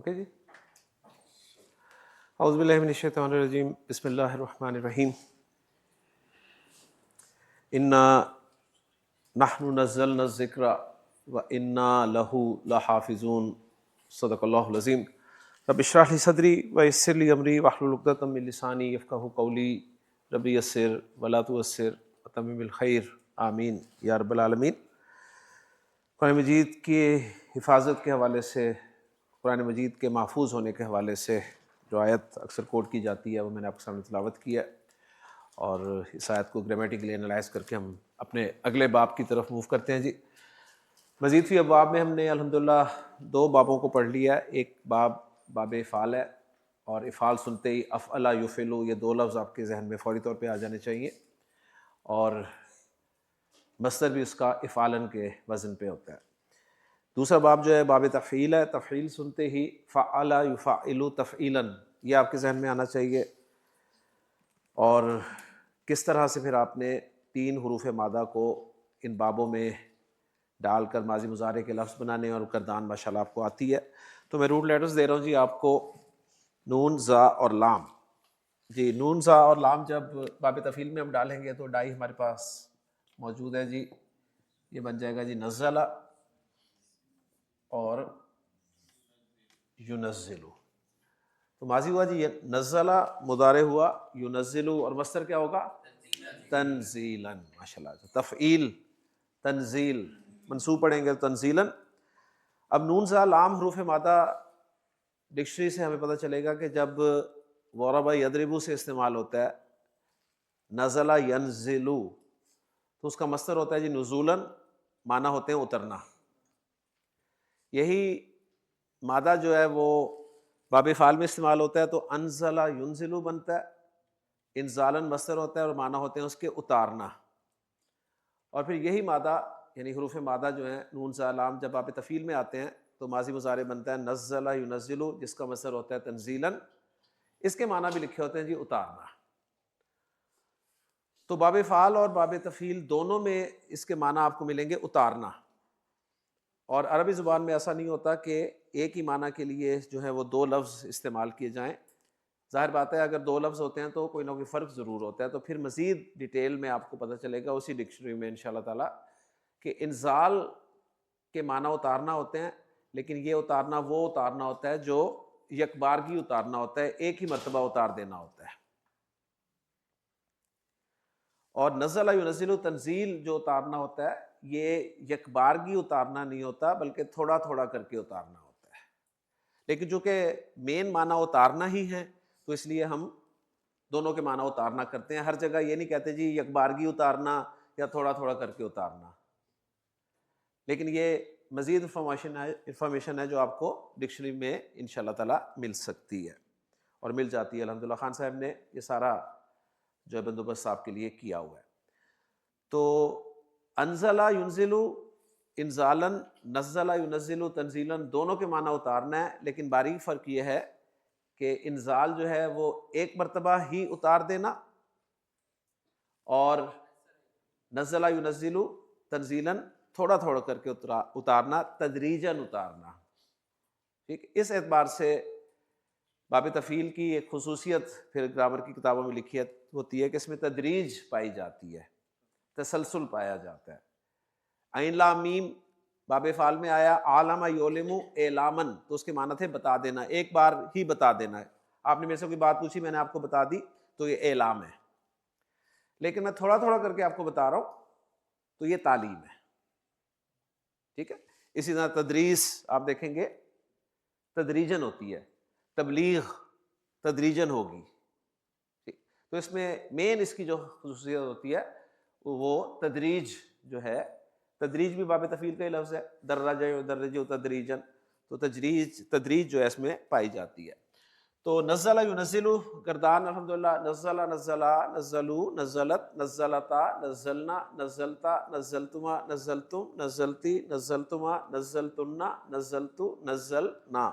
Okay جی. اعوذ باللہ من الشیطان الرجیم. بسم اللہ الرحمن الرحیم. انا نحن نزلنا الذکر وانا لہ لحافظون. صدق اللہ العظیم. رب اشرح لی صدری ویسر لی امری واحلل عقدۃ من لسانی یفقہوا قولی. رب یسر ولا تعسر وتمم بالخیر. آمین یا رب العالمین. قرآن مجید کی حفاظت کے حوالے سے، قرآن مجید کے محفوظ ہونے کے حوالے سے جو آیت اکثر کوٹ کی جاتی ہے وہ میں نے آپ کے سامنے تلاوت کی ہے، اور اس آیت کو گرامیٹیکلی انالائز کر کے ہم اپنے اگلے باب کی طرف موو کرتے ہیں جی. مزید فی ابواب میں ہم نے الحمدللہ 2 بابوں کو پڑھ لیا ہے. ایک باب افعال ہے، اور افعال سنتے ہی افعل یفعل، یہ 2 لفظ آپ کے ذہن میں فوری طور پہ آ جانے چاہیے، اور مصدر بھی اس کا افعالن کے وزن پہ ہوتا ہے. دوسرا باب جو ہے باب تفعیل ہے. تفعیل سنتے ہی فعل یفعل تفعیلا، یہ آپ کے ذہن میں آنا چاہیے. اور کس طرح سے پھر آپ نے 3 حروف مادہ کو ان بابوں میں ڈال کر ماضی مضارع کے لفظ بنانے، اور کردان ماشاءاللہ آپ کو آتی ہے. تو میں روٹ لیٹرز دے رہا ہوں جی آپ کو، نون، زا اور لام. جی نون، زا اور لام جب باب تفعیل میں ہم ڈالیں گے تو ڈائی ہمارے پاس موجود ہے جی. یہ بن جائے گا جی نزل اور ینزل. تو ماضی ہوا جی نزل، مضارع ہوا ینزل، اور مصدر کیا ہوگا؟ تنزیلا. ماشاءاللہ. تفعیل تنزیل، منصوب پڑھیں گے تنزیلا. اب نون زا لام حروف مادہ ڈکشنری سے ہمیں پتہ چلے گا کہ جب ضرب یضرب سے استعمال ہوتا ہے، نزل ینزل، تو اس کا مصدر ہوتا ہے جی نزولا، معنی ہوتے ہیں اترنا. یہی مادہ جو ہے وہ باب فعال میں استعمال ہوتا ہے تو انزل ینزل بنتا ہے، انزالاً مصدر ہوتا ہے اور معنی ہوتے ہیں اس کے اتارنا. اور پھر یہی مادہ یعنی حروف مادہ جو ہیں نون زا لام جب باب تفعیل میں آتے ہیں تو ماضی مضارع بنتا ہے نزل ینزل، جس کا مصدر ہوتا ہے تنزیلاً. اس کے معنی بھی لکھے ہوتے ہیں جی اتارنا. تو باب فعال اور باب تفعیل دونوں میں اس کے معنی آپ کو ملیں گے اتارنا. اور عربی زبان میں ایسا نہیں ہوتا کہ ایک ہی معنی کے لیے جو ہے وہ 2 لفظ استعمال کیے جائیں. ظاہر بات ہے اگر 2 لفظ ہوتے ہیں تو کوئی نہ کوئی فرق ضرور ہوتا ہے. تو پھر مزید ڈیٹیل میں آپ کو پتہ چلے گا اسی ڈکشنری میں انشاءاللہ تعالی کہ انزال کے معنی اتارنا ہوتے ہیں، لیکن یہ اتارنا وہ اتارنا ہوتا ہے جو یک بارگی اتارنا ہوتا ہے، ایک ہی مرتبہ اتار دینا ہوتا ہے. اور نزل ینزل تنزیل جو اتارنا ہوتا ہے یہ یک بارگی اتارنا نہیں ہوتا، بلکہ تھوڑا تھوڑا کر کے اتارنا ہوتا ہے. لیکن چونکہ مین معنی اتارنا ہی ہے تو اس لیے ہم دونوں کے معنی اتارنا کرتے ہیں. ہر جگہ یہ نہیں کہتے جی یک بارگی اتارنا یا تھوڑا تھوڑا کر کے اتارنا. لیکن یہ مزید انفارمیشن ہے جو آپ کو ڈکشنری میں انشاءاللہ تعالی مل سکتی ہے اور مل جاتی ہے. الحمدللہ خان صاحب نے یہ سارا جو بندوبست آپ کے لیے کیا ہوا ہے. تو انزل ینزل انزالا، نزل ینزل تنزیلا، دونوں کے معنی اتارنا ہے. لیکن باریک فرق یہ ہے کہ انزال جو ہے وہ ایک مرتبہ ہی اتار دینا، اور نزل ینزل تنزیلا تھوڑا تھوڑا کر کے اتارنا، تدریجاً اتارنا. ٹھیک. اس اعتبار سے باب تفعیل کی ایک خصوصیت پھر گرامر کی کتابوں میں لکھی ہوتی ہے کہ اس میں تدریج پائی جاتی ہے، تسلسل پایا جاتا ہے. عین لام میم باب فعال میں آیا عالم یعلم اعلامن، تو اس کے معنی تھے بتا دینا، ایک بار ہی بتا دینا ہے. آپ نے میرے سے کوئی بات پوچھی، میں نے آپ کو بتا دی، تو یہ اعلام ہے. لیکن میں تھوڑا تھوڑا کر کے آپ کو بتا رہا ہوں تو یہ تعلیم ہے. ٹھیک ہے. اسی طرح تدریس آپ دیکھیں گے تدریجن ہوتی ہے، تبلیغ تدریجن ہوگی. تو اس میں مین اس کی جو خصوصیت ہوتی ہے وہ تدریج جو ہے، تدریج بھی باب تفعیل کا ہی لفظ ہے، درج یدرج تدریجن، تو تدریج جو ہے اس میں پائی جاتی ہے. تو نزل ینزل گردان الحمدللہ، نزل نزلا نزلوا نزلت نزلتا نزلنا نزلتا نزلتما نزلتم نزلتی نزلتما نزلتن نزلت نزلنا.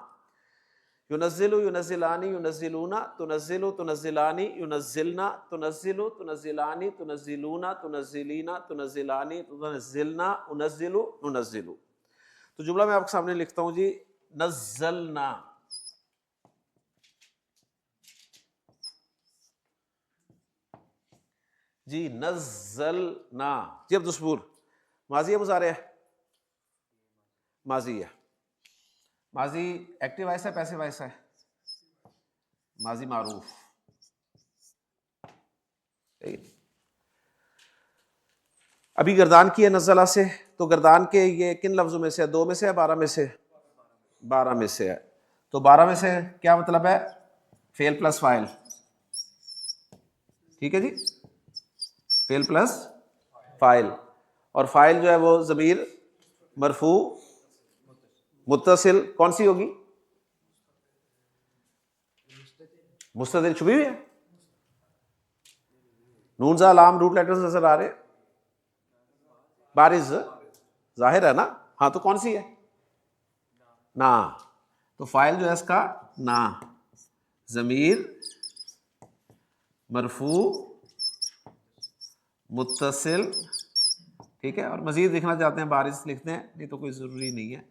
ینزل ینزلان ینزلون تنزل تنزلان ینزلن تنزل تنزلان تنزلون تنزلین تنزلان تنزلنا انزل ننزل. تو جملہ میں آپ کے سامنے لکھتا ہوں جی. نزلنا جی نزلنا. جی عبدالصبور ماضی ہے مضارع ہے؟ ماضی ہے. ماضی ایکٹیو وائس ہے پیسو وائس ہے؟ ماضی معروف. ابھی گردان کی ہے نزلہ سے، تو گردان کے یہ کن لفظوں میں سے ہے؟ 2 میں سے ہے 12 میں سے؟ 12 میں سے ہے. تو 12 میں سے کیا مطلب ہے؟ فعل پلس فاعل. ٹھیک ہے جی، فعل پلس فاعل. اور فاعل جو ہے وہ ضمیر مرفوع متصل کون سی ہوگی؟ مستتر چھپی ہوئی ہے. نون زا لام روٹ لیٹرز نظر آ رہے؟ بارز ظاہر ہے نا. ہاں تو کون سی ہے؟ نا. تو فاعل جو ہے اس کا نا، ضمیر مرفوع متصل. ٹھیک ہے. اور مزید لکھنا چاہتے ہیں بارز لکھتے ہیں، نہیں تو کوئی ضروری نہیں ہے،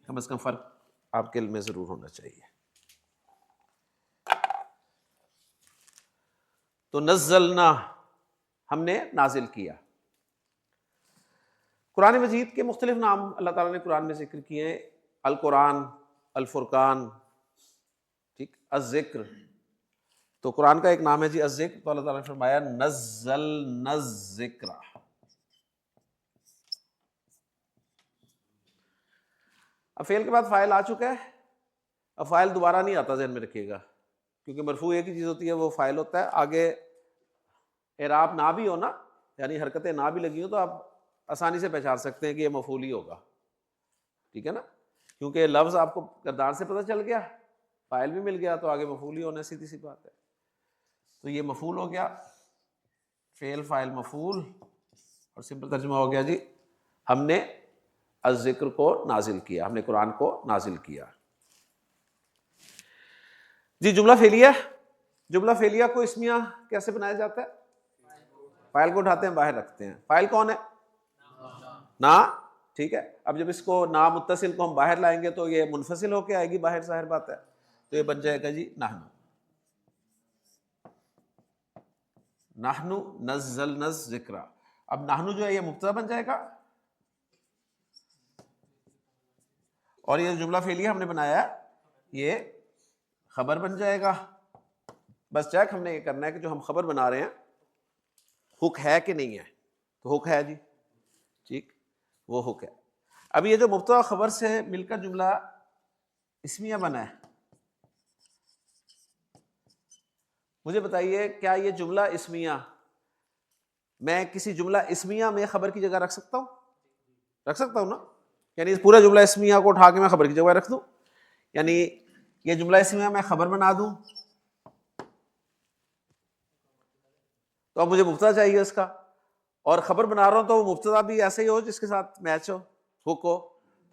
کم از کم فرق آپ کے علم میں ضرور ہونا چاہیے. تو نزلنا ہم نے نازل کیا. قرآن مجید کے مختلف نام اللہ تعالیٰ نے قرآن میں ذکر کیے ہیں. القرآن، الفرقان، ٹھیک، الذکر. تو قرآن کا ایک نام ہے جی الذکر، تو اللہ تعالیٰ نے فرمایا نزلنا الذکر. اب فعل کے بعد فاعل آ چکا ہے. اب فاعل دوبارہ نہیں آتا، ذہن میں رکھیے گا، کیونکہ مرفوع ایک ہی چیز ہوتی ہے، وہ فاعل ہوتا ہے. آگے اعراب نہ بھی ہو نا، یعنی حرکتیں نہ بھی لگی ہوں، تو آپ آسانی سے پہچان سکتے ہیں کہ یہ مفعول ہی ہوگا. ٹھیک ہے نا، کیونکہ لفظ آپ کو کردار سے پتہ چل گیا، فاعل بھی مل گیا، تو آگے مفعول ہی ہونا، سیدھی سی بات ہے. تو یہ مفعول ہو گیا، فعل فاعل مفعول. اور سمپل ترجمہ ہو گیا جی ہم نے الذکر کو نازل کیا، ہم نے قرآن کو نازل کیا. جی جملہ فعلیہ. جملہ فعلیہ کو اسمیہ کیسے بنایا جاتا ہے؟ فاعل کو اٹھاتے ہیں باہر رکھتے ہیں. فاعل کون ہے؟ نا. ٹھیک ہے. اب جب اس کو نا متصل کو ہم باہر لائیں گے تو یہ منفصل ہو کے آئے گی باہر، ظاہر بات ہے. تو یہ بن جائے گا جی نحن. نحن نزلنا الذکر. اب نحن جو ہے یہ مبتدا بن جائے گا، اور یہ جملہ فعلیہ ہم نے بنایا یہ خبر بن جائے گا. بس چیک ہم نے یہ کرنا ہے کہ جو ہم خبر بنا رہے ہیں حک ہے کہ نہیں ہے. تو حک ہے جی، ٹھیک، وہ حک ہے. اب یہ جو مبتدا خبر سے مل کر جملہ اسمیہ بنا ہے، مجھے بتائیے کیا یہ جملہ اسمیہ میں کسی جملہ اسمیہ میں خبر کی جگہ رکھ سکتا ہوں؟ رکھ سکتا ہوں نا. یعنی اس پورا جملہ اسمیہ کو اٹھا کے میں خبر کی جگہ رکھ دوں، یعنی یہ جملہ اسمیہ میں خبر بنا دوں، تو اب مجھے مبتدا چاہیے اس کا، اور خبر بنا رہا ہوں تو وہ مبتدا بھی ایسے ہی ہو جس کے ساتھ میچ ہو، حک ہو.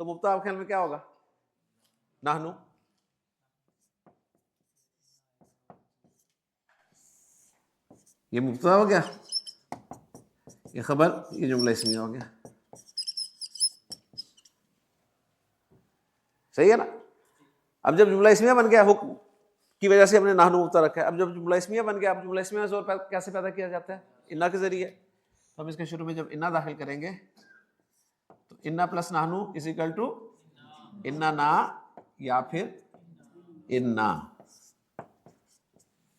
تو مبتدا آپ خیال میں کیا ہوگا؟ نحن. یہ مبتدا ہو گیا، یہ خبر، یہ جملہ اسمیہ ہو گیا. صحیح ہے نا. اب جب جملہ اسمیہ بن گیا، حکم کی وجہ سے ہم نے نحن مبتدا رکھا ہے. اب جب جملہ اسمیہ بن گیا، اب جملہ اسمیہ زور کیسے پیدا کیا جاتا ہے؟ انا کے ذریعے. تو ہم اس کے شروع میں جب انا داخل کریں گے تو انا پلس نحن از اکول ٹو انا نا یا پھر انا.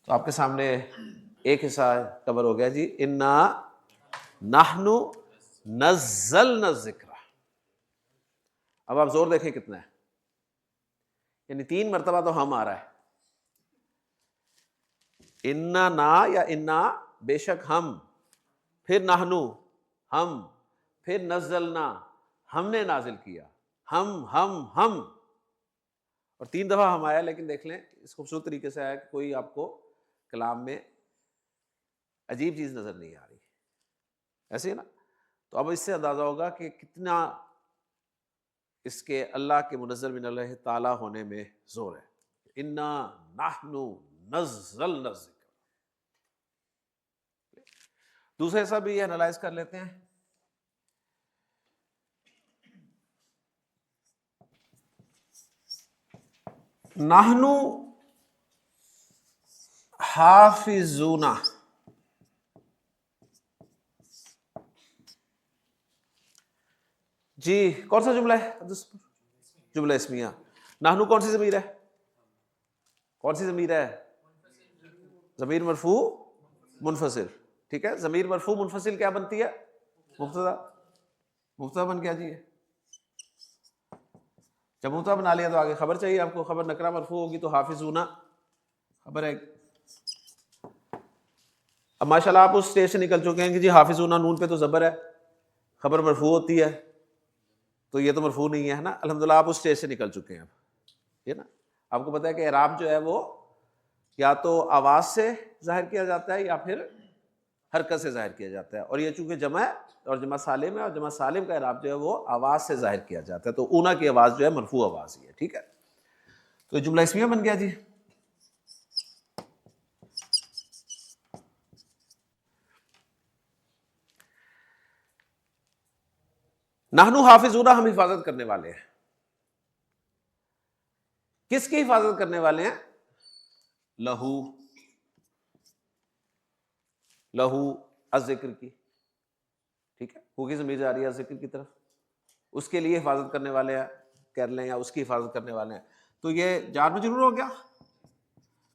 تو آپ کے سامنے ایک حصہ کور ہو گیا جی انا نحن نزلنا الذکر. اب آپ زور دیکھیں کتنا ہے، یعنی 3 مرتبہ تو ہم آ رہا ہے. انا نا یا انا بے شک ہم، پھر نحن ہم، پھر نزلنا ہم نے نازل کیا، ہم. اور 3 دفعہ ہم آیا. لیکن دیکھ لیں اس خوبصورت طریقے سے آیا کہ کوئی آپ کو کلام میں عجیب چیز نظر نہیں آ رہی. ایسے ہی نا. تو اب اس سے اندازہ ہوگا کہ کتنا اس کے اللہ کے منزل من اللہ تعالیٰ ہونے میں زور ہے. انا نحن نزلنا الذکر. دوسرے حصہ بھی یہ انالائز کر لیتے ہیں. نحن حافظون. جی کون سا جملہ ہے؟ جملہ اسمیہ. نحنو کون سی ضمیر ہے؟ کون سی ضمیر ہے؟ ضمیر مرفوع منفصل. ٹھیک ہے, ضمیر مرفوع منفصل کیا بنتی ہے؟ مبتدا. مبتدا بن گیا جی. جب مبتدا بنا لیا تو آگے خبر چاہیے آپ کو. خبر نکرہ مرفوع ہوگی تو حافظون خبر ہے. اب ماشاء اللہ آپ اس اسٹیج سے نکل چکے ہیں کہ جی حافظون نون پہ تو زبر ہے, خبر مرفوع ہوتی ہے, تو یہ تو مرفوع نہیں ہے نا. الحمدللہ آپ اس اسٹیج سے نکل چکے ہیں. یہ نا آپ کو پتا ہے کہ اعراب جو ہے وہ یا تو آواز سے ظاہر کیا جاتا ہے یا پھر حرکت سے ظاہر کیا جاتا ہے, اور یہ چونکہ جمع ہے اور جمع سالم ہے, اور جمع سالم کا اعراب جو ہے وہ آواز سے ظاہر کیا جاتا ہے, تو اونا کی آواز جو ہے مرفوع آواز ہی ہے. ٹھیک ہے, تو یہ جملہ اسمیہ بن گیا جی. نحنو حافظون ہم حفاظت کرنے والے ہیں. کس کی حفاظت کرنے والے ہیں؟ لہو, لہو الذکر کی. ٹھیک ہے, ہو کی ضمیر جا رہی ہے ذکر کی طرف, اس کے لیے حفاظت کرنے والے ہیں کر لیں, یا اس کی حفاظت کرنے والے ہیں. تو یہ جار مجرور ہو گیا.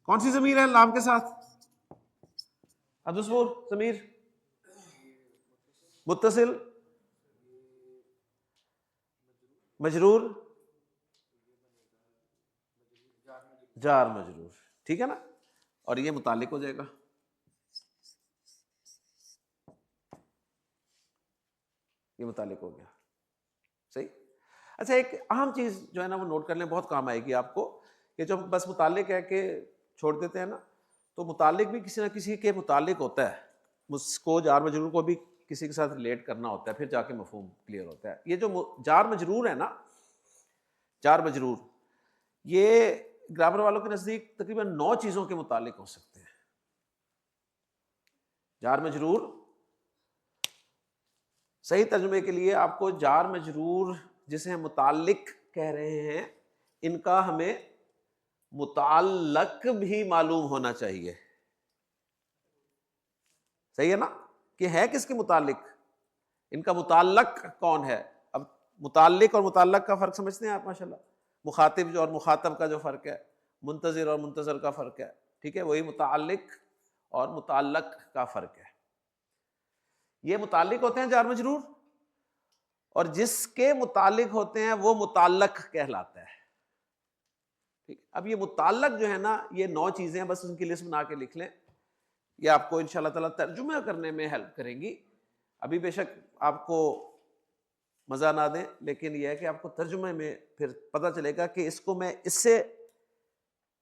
کون سی ضمیر ہے لام کے ساتھ؟ ادوسور ضمیر متصل مجرور جار مجرور. ٹھیک ہے نا, اور یہ متعلق ہو جائے گا. یہ متعلق ہو گیا. صحیح. اچھا, ایک اہم چیز جو ہے نا وہ نوٹ کر لیں, بہت کام آئے گی آپ کو, کہ جب بس متعلق ہے کہ چھوڑ دیتے ہیں نا, تو متعلق بھی کسی نہ کسی کے متعلق ہوتا ہے. اس کو جار مجرور کو بھی کسی کے ساتھ ریلیٹ کرنا ہوتا ہے, پھر جا کے مفہوم کلیئر ہوتا ہے. یہ جو جار مجرور ہے نا, جار مجرور, یہ گرامر والوں کے نزدیک تقریباً 9 چیزوں کے متعلق ہو سکتے ہیں. جار مجرور صحیح ترجمے کے لیے آپ کو جار مجرور جسے ہم متعلق کہہ رہے ہیں, ان کا ہمیں متعلق بھی معلوم ہونا چاہیے. صحیح ہے نا, کہ ہے کس کے متعلق, ان کا متعلق کون ہے. اب متعلق اور متعلق کا فرق سمجھتے ہیں آپ ماشاءاللہ. مخاطب جو اور مخاطب کا جو فرق ہے, منتظر اور منتظر کا فرق ہے. ٹھیک ہے, وہی متعلق اور متعلق کا فرق ہے. یہ متعلق ہوتے ہیں جار مجرور, اور جس کے متعلق ہوتے ہیں وہ متعلق کہلاتا ہے. ٹھیک, اب یہ متعلق جو ہے نا, یہ 9 چیزیں ہیں, بس ان کی لسٹ بنا کے لکھ لیں. یہ آپ کو انشاءاللہ تعالیٰ ترجمہ کرنے میں ہیلپ کریں گی. ابھی بے شک آپ کو مزہ نہ دیں, لیکن یہ ہے کہ آپ کو ترجمے میں پھر پتہ چلے گا کہ اس کو میں اس سے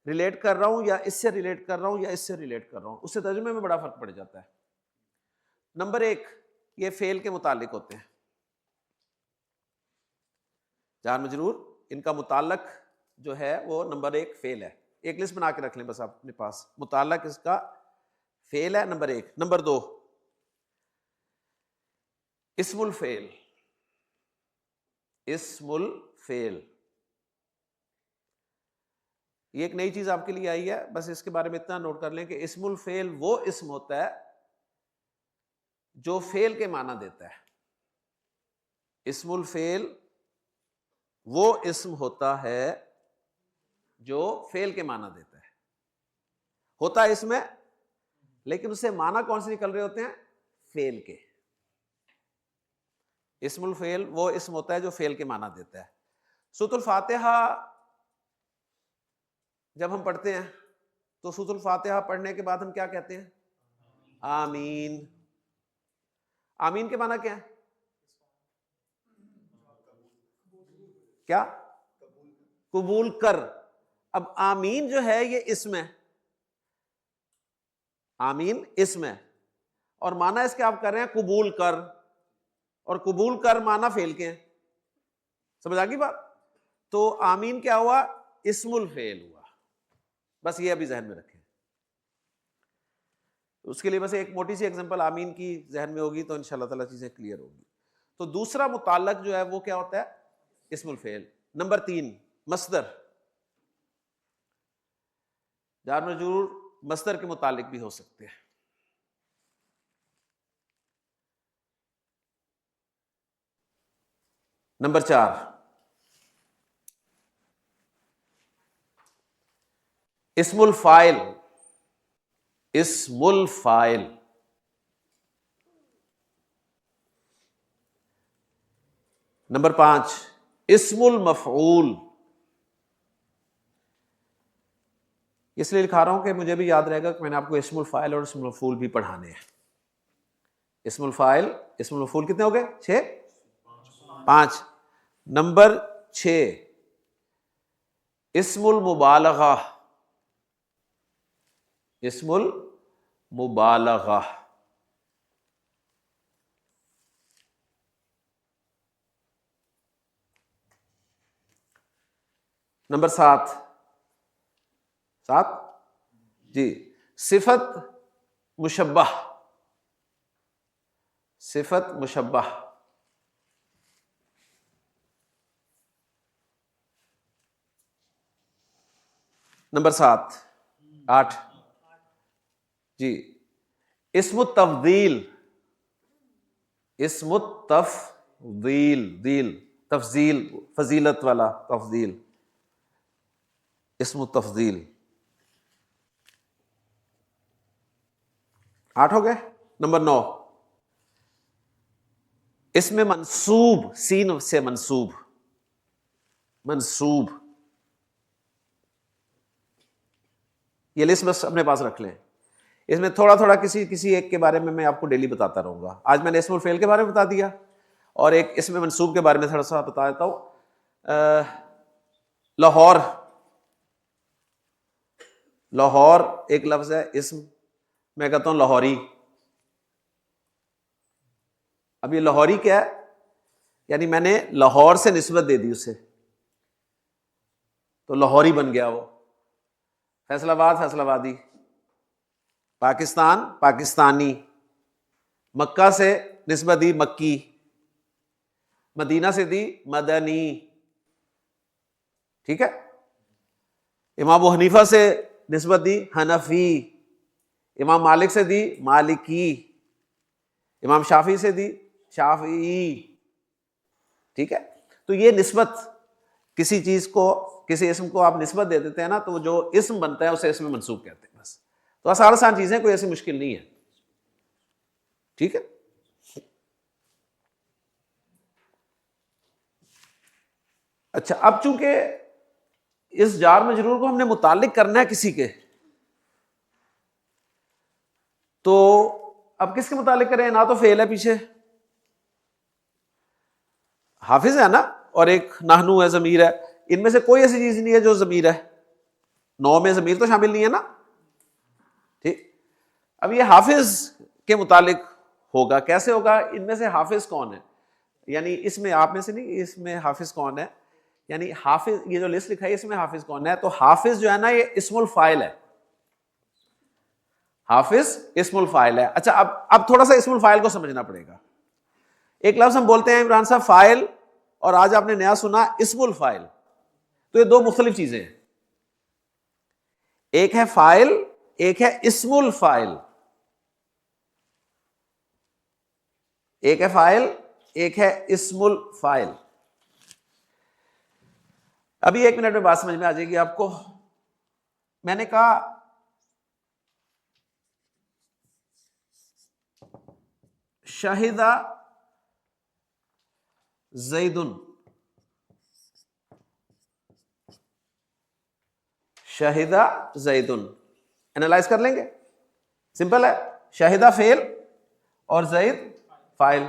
ریلیٹ کر رہا ہوں یا اس سے ریلیٹ کر رہا ہوں یا اس سے ریلیٹ کر رہا ہوں. اس سے ترجمے میں بڑا فرق پڑ جاتا ہے. نمبر 1, یہ فعل کے متعلق ہوتے ہیں. جار مجرور ان کا متعلق جو ہے وہ نمبر 1 فعل ہے. ایک لسٹ بنا کے رکھ لیں بس آپ اپنے پاس, متعلق اس کا فعل ہے نمبر 1. نمبر 2 اسم الفعل. اسم الفعل یہ ایک نئی چیز آپ کے لیے آئی ہے, بس اس کے بارے میں اتنا نوٹ کر لیں کہ اسم الفعل وہ اسم ہوتا ہے جو فعل کے معنی دیتا ہے. اسم الفعل وہ اسم ہوتا ہے جو فعل کے معنی دیتا ہے. ہوتا ہے اس میں, لیکن اس سے معنی کون سے نکل رہے ہوتے ہیں؟ فعل کے. اسم الفعل وہ اسم ہوتا ہے جو فعل کے معنی دیتا ہے. سورۃ الفاتحہ جب ہم پڑھتے ہیں تو سورۃ الفاتحہ پڑھنے کے بعد ہم کیا کہتے ہیں؟ آمین. آمین کے معنی کیا ہے؟ کیا؟ قبول کر. اب آمین جو ہے یہ اسم ہے, آمین اسم ہے, اور معنی اس کے آپ کر رہے ہیں قبول کر, اور قبول کر معنی فعل کے ہیں. سمجھ آ گئی بات؟ تو آمین کیا ہوا؟ اسم الفعل ہوا. بس یہ ابھی ذہن میں رکھیں. اس کے لیے بس ایک موٹی سی ایگزامپل آمین کی ذہن میں ہوگی تو انشاءاللہ تعالیٰ چیزیں کلیئر ہوگی. تو دوسرا متعلق جو ہے وہ کیا ہوتا ہے؟ اسم الفعل. نمبر 3 مصدر. جار مجرور مصدر کے متعلق بھی ہو سکتے ہیں. نمبر 4 اسم الفاعل. اسم الفاعل. نمبر 5 اسم المفعول. اس لیے لکھا رہا ہوں کہ مجھے بھی یاد رہے گا کہ میں نے آپ کو اسم الفاعل اور اسم المفعول بھی پڑھانے ہیں. اسم الفاعل اسم المفعول کتنے ہو گئے؟ 6. 5. نمبر 6 اسم المبالغہ. اسم المبالغہ. نمبر 7 جی صفت مشبہ. صفت مشبہ. نمبر 8 جی اسم التفضیل. اسم التفضیل. تفضیل فضیلت والا تفضیل. اسم التفضیل. 8 ہو گئے. نمبر 9 اسم منصوب. سین سے منصوب. منصوب. یہ لسٹ بس اپنے پاس رکھ لیں. اس میں تھوڑا تھوڑا کسی ایک کے بارے میں آپ کو ڈیلی بتاتا رہوں گا. آج میں نے اسم الفعل کے بارے میں بتا دیا اور ایک اسم منصوب کے بارے میں تھوڑا سا بتا دیتا ہوں. لاہور. لاہور ایک لفظ ہے اسم. میں کہتا ہوں لاہوری. اب یہ لاہوری کیا ہے؟ یعنی میں نے لاہور سے نسبت دے دی اسے تو لاہوری بن گیا وہ. فیصل آباد فیصل آبادی. پاکستان پاکستانی. مکہ سے نسبت دی مکی. مدینہ سے دی مدنی. ٹھیک ہے. امام ابو حنیفہ سے نسبت دی حنفی. امام مالک سے دی مالکی. امام شافعی سے دی شافعی. ٹھیک ہے. تو یہ نسبت کسی چیز کو کسی اسم کو آپ نسبت دے دیتے ہیں نا تو جو اسم بنتا ہے اسے اسم منصوب کہتے ہیں. بس تو آسان چیزیں کوئی ایسی مشکل نہیں ہے. ٹھیک ہے. اچھا اب چونکہ اس جار مجرور کو ہم نے متعلق کرنا ہے کسی کے تو اب کس کے متعلق کریں؟ نہ تو فعل ہے پیچھے حافظ ہے نا اور ایک نحنو ہے ضمیر ہے. ان میں سے کوئی ایسی چیز نہیں ہے جو ضمیر ہے. 9 میں ضمیر تو شامل نہیں ہے نا. ٹھیک. اب یہ حافظ کے متعلق ہوگا. کیسے ہوگا؟ ان میں سے حافظ کون ہے؟ یعنی اس میں آپ میں سے نہیں, اس میں حافظ کون ہے؟ یعنی حافظ یہ جو لسٹ لکھا ہے اس میں حافظ کون ہے؟ تو حافظ جو ہے نا یہ اسم الفاعل ہے. حافظ اسم الفاعل ہے. اچھا اب تھوڑا سا اسم الفاعل کو سمجھنا پڑے گا. ایک لفظ ہم بولتے ہیں عمران صاحب فاعل اور آج آپ نے نیا سنا اسم الفاعل. تو یہ 2 مختلف چیزیں ہیں. ایک ہے فاعل ایک ہے اسم الفاعل. ایک ہے فاعل ایک ہے اسم الفاعل. ابھی 1 منٹ میں بات سمجھ میں آ جائے گی آپ کو. میں نے کہا شاہدہ زیدن. شاہدہ زیدن اینالائز کر لیں گے. سمپل ہے. شاہدہ فعل اور زید فاعل.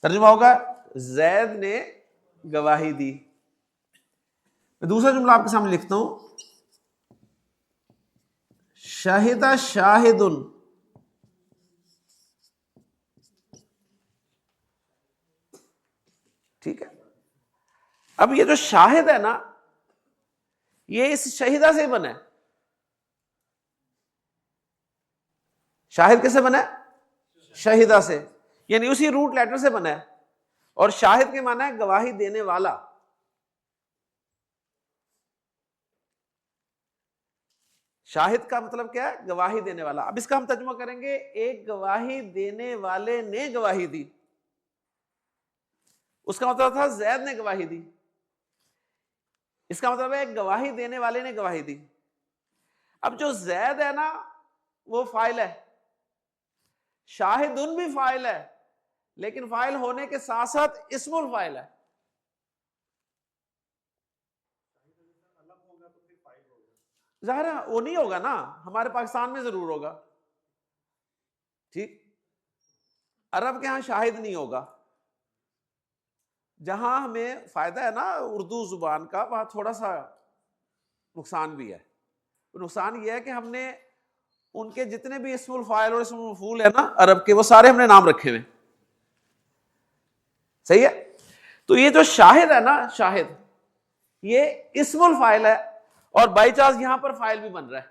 ترجمہ ہوگا زید نے گواہی دی. میں دوسرا جملہ آپ کے سامنے لکھتا ہوں. شاہدہ شاہدن. ٹھیک ہے. اب یہ جو شاہد ہے نا یہ اس شہیدہ سے بنا ہے. شاہد کس سے بنا ہے؟ شہیدہ سے. یعنی اسی روٹ لیٹر سے بنا ہے. اور شاہد کے معنی ہے گواہی دینے والا. شاہد کا مطلب کیا ہے؟ گواہی دینے والا. اب اس کا ہم ترجمہ کریں گے ایک گواہی دینے والے نے گواہی دی. اس کا مطلب تھا زید نے گواہی دی، اس کا مطلب ہے گواہی دینے والے نے گواہی دی. اب جو زید ہے نا وہ فاعل ہے، شاہدن بھی فاعل ہے، لیکن فاعل ہونے کے ساتھ ساتھ اسم الفاعل ہے. ظاہر ہے وہ نہیں ہوگا نا، ہمارے پاکستان میں ضرور ہوگا، ٹھیک. عرب کے ہاں شاہد نہیں ہوگا. جہاں ہمیں فائدہ ہے نا اردو زبان کا، وہاں تھوڑا سا نقصان بھی ہے. نقصان یہ ہے کہ ہم نے ان کے جتنے بھی اسم الفاعل اور اسم المفعول ہے نا عرب کے، وہ سارے ہم نے نام رکھے ہوئے. صحیح ہے. تو یہ جو شاہد ہے نا، شاہد یہ اسم الفاعل ہے، اور بائی چانس یہاں پر فاعل بھی بن رہا ہے.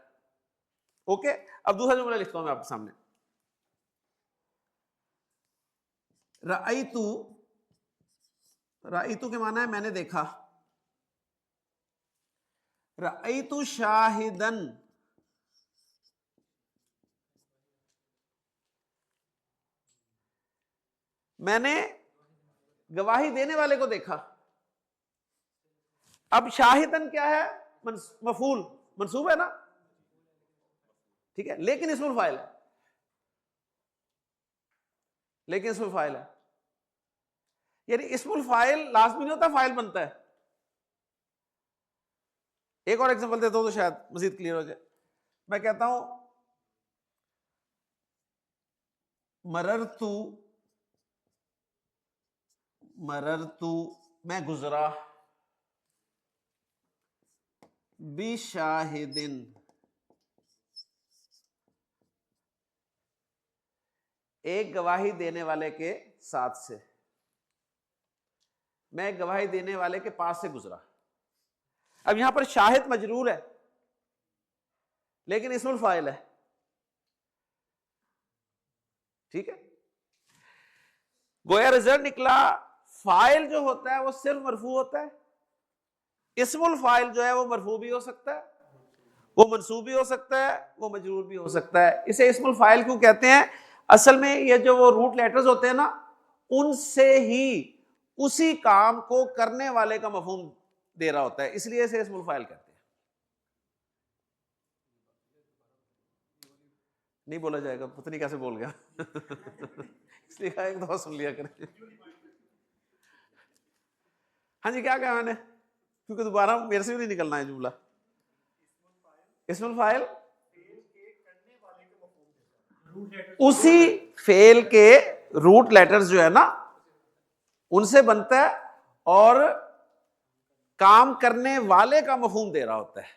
اوکے. اب دوسرا جملہ لکھتا ہوں میں آپ کے سامنے. رأیتو، رأیتو کے معنی ہے میں نے دیکھا. رأیتو شاہدن، میں نے گواہی دینے والے کو دیکھا. اب شاہدن کیا ہے؟ مفعول منصوب ہے نا، ٹھیک ہے، لیکن اسم الفاعل ہے، لیکن اسم الفاعل ہے. یعنی اسم الفاعل لازمی نہیں ہوتا فاعل بنتا ہے. ایک اور ایگزامپل دیتا ہوں تو شاید مزید کلیئر ہو جائے. میں کہتا ہوں مررتو، مررتو میں گزرا، بشاہدن ایک گواہی دینے والے کے ساتھ سے، میں ایک گواہی دینے والے کے پاس سے گزرا. اب یہاں پر شاہد مجرور ہے لیکن اسم الفاعل ہے، ٹھیک ہے. گویا رزلٹ نکلا فاعل جو ہوتا ہے وہ صرف مرفوع ہوتا ہے، اسم الفاعل جو ہے وہ مرفوع بھی ہو سکتا ہے، وہ منصوب بھی ہو سکتا ہے، وہ مجرور بھی ہو سکتا ہے. اسے اسم الفاعل کیوں کہتے ہیں؟ اصل میں یہ جو وہ روٹ لیٹرز ہوتے ہیں نا، ان سے ہی اسی کام کو کرنے والے کا مفہوم دے رہا ہوتا ہے، اس لیے اسے اسم الفاعل کہتے ہیں. نہیں بولا جائے گا، پتہ نہیں کیسے بول گیا اس لیے کہا ایک دفعہ سن لیا کریں. ہاں جی، کیا کہا میں نے؟ کیونکہ دوبارہ میرے سے بھی نہیں نکلنا ہے جملہ. اسم الفاعل اسی فعل کے روٹ لیٹرز جو ہے نا ان سے بنتا ہے، اور کام کرنے والے کا مفہوم دے رہا ہوتا ہے.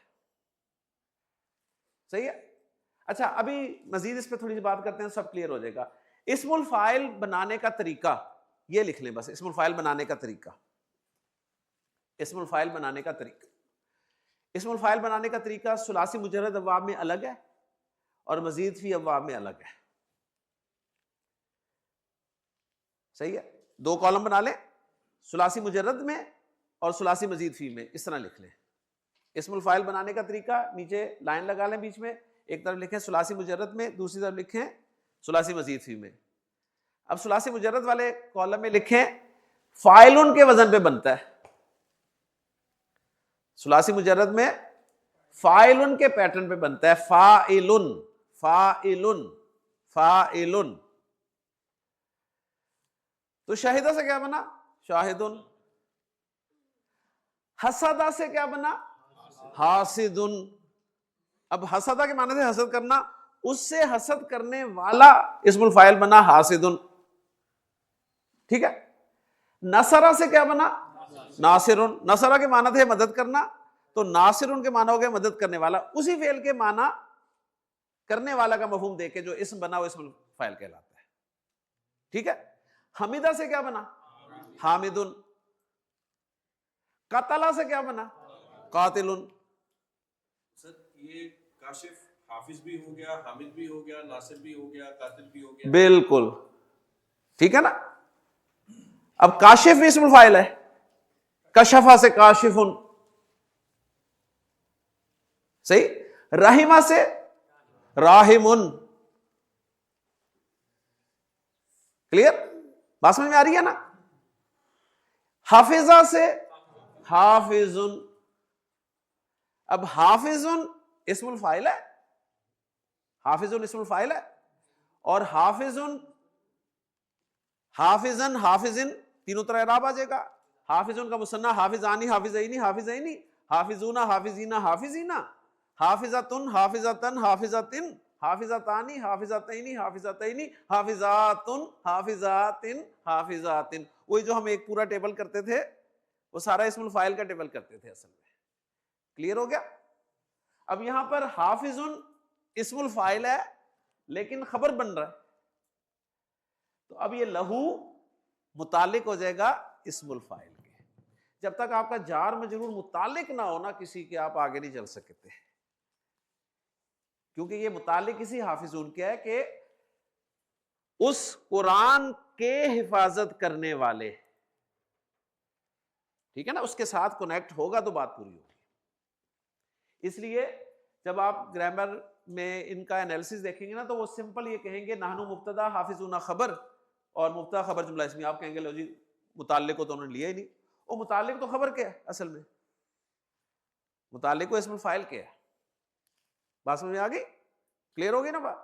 صحیح ہے. اچھا، ابھی مزید اس پہ تھوڑی سی بات کرتے ہیں، سب کلیئر ہو جائے گا. اسم الفاعل بنانے کا طریقہ یہ لکھ لیں بس. اسم الفاعل بنانے کا طریقہ، اسم الفاعل بنانے کا طریقہ، اسم الفاعل بنانے کا طریقہ ثلاثی مجرد ابواب میں الگ ہے اور مزید فی ابواب میں الگ ہے. صحیح ہے. دو کالم بنا لیں، ثلاثی مجرد میں اور ثلاثی مزید فی میں، اس طرح لکھ لیں. اسم الفاعل بنانے کا طریقہ، نیچے لائن لگا لیں بیچ میں، ایک طرف لکھیں ثلاثی مجرد میں، دوسری طرف لکھیں ثلاثی مزید فی میں. اب ثلاثی مجرد والے کالم میں لکھیں فاعلن کے وزن پہ بنتا ہے. ثلاثی مجرد میں فاعلن کے پیٹرن پہ بنتا ہے، فاعلن فاعلن فاعلن. تو شاہدہ سے کیا بنا؟ شاہدن. حسدہ سے کیا بنا؟ حاسدن. اب حسدہ کے معنی سے حسد کرنا، اس سے حسد کرنے والا اسم الفاعل بنا حاسدن، ٹھیک ہے. نصرہ سے کیا بنا؟ ناصرن. نصرہ کے معنی تھے مدد کرنا، تو ناصرن کے معنی ہو گیا مدد کرنے والا. اسی فعل کے معنی کرنے والا کا مفہوم دے کے جو اسم بنا وہ اسم الفاعل کہلاتا ہے، ٹھیک ہے. حمیدہ سے کیا بنا؟ حامدن. قتلہ سے کیا بنا؟ قاتلن. سر یہ کاشف حافظ بھی ہو گیا، حامد بھی ہو گیا، ناصر بھی ہو گیا، قاتل بھی ہو گیا. بالکل ٹھیک ہے نا. اب کاشف بھی اسم الفاعل ہے، کشفہ سے کاشفن. صحیح. رحمہ سے راحمن. کلیئر؟ بات سمجھ میں آ رہی ہے نا. حافظہ سے حافظن. اب حافظن اسم الفاعل ہے, حافظن اسم الفاعل ہے, اور حافظن حافظن حافظن تینوں طرح اعراب آ جائے گا. حافظن کا مثنیٰ حافظانی حافظینی حافظینی, حافظون حافظین حافظینا, حافظتن حافظتن حافظتن حافظتانی حافظتینی حافظتینی حافظاتن حافظاتن حافظاتن. وہی جو ہم ایک پورا ٹیبل کرتے تھے وہ سارا اسم الفاعل کا ٹیبل کرتے تھے اصل میں. کلیئر ہو گیا؟ اب یہاں پر حافظن اسم الفاعل ہے لیکن خبر بن رہا ہے, تو اب یہ لہو متعلق ہو جائے گا اسم الفاعل کے. جب تک آپ کا جار مجرور متعلق نہ ہونا کسی کے, آپ آگے نہیں چل سکتے, کیونکہ یہ متعلق اسی حافظون کیا ہے کہ اس قرآن کے حفاظت کرنے والے, ٹھیک ہے نا, اس کے ساتھ کنیکٹ ہوگا تو بات پوری ہوگی. اس لیے جب آپ گرامر میں ان کا انالیسس دیکھیں گے نا تو وہ سمپل یہ کہیں گے نحنو مبتدا حافظون خبر, اور مبتدا خبر جملہ اسمی. آپ کہیں گے لو جی متعلق کو تو انہوں نے لیا ہی نہیں. وہ متعلق تو خبر کیا ہے اصل میں, متعلق کو اسم الفاعل کیا ہے. بات سمجھ میں آ گئی؟ کلیئر ہو گئی نا بات؟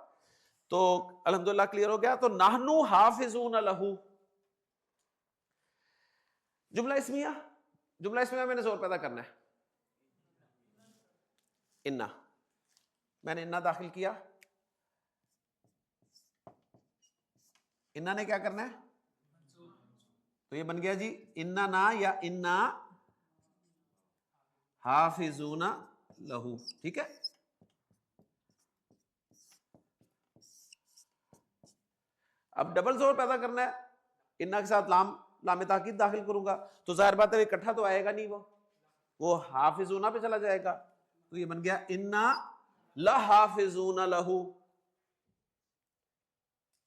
تو الحمدللہ کلیئر ہو گیا. تو نحنو حافظون لہو جملہ اسمیہ, جملہ اسمیہ میں نے زور پیدا کرنا ہے. انا, میں نے انا داخل کیا, انا نے کیا کرنا ہے, تو یہ بن گیا جی انا نا یا انا حافظون لہو. ٹھیک ہے, اب ڈبل زور پیدا کرنا ہے. انا کے ساتھ لام تاکید داخل کروں گا تو ظاہر بات ہے اکٹھا تو آئے گا نہیں, وہ حافظون پہ چلا جائے گا. تو یہ بن گیا انا لحافظون لہو.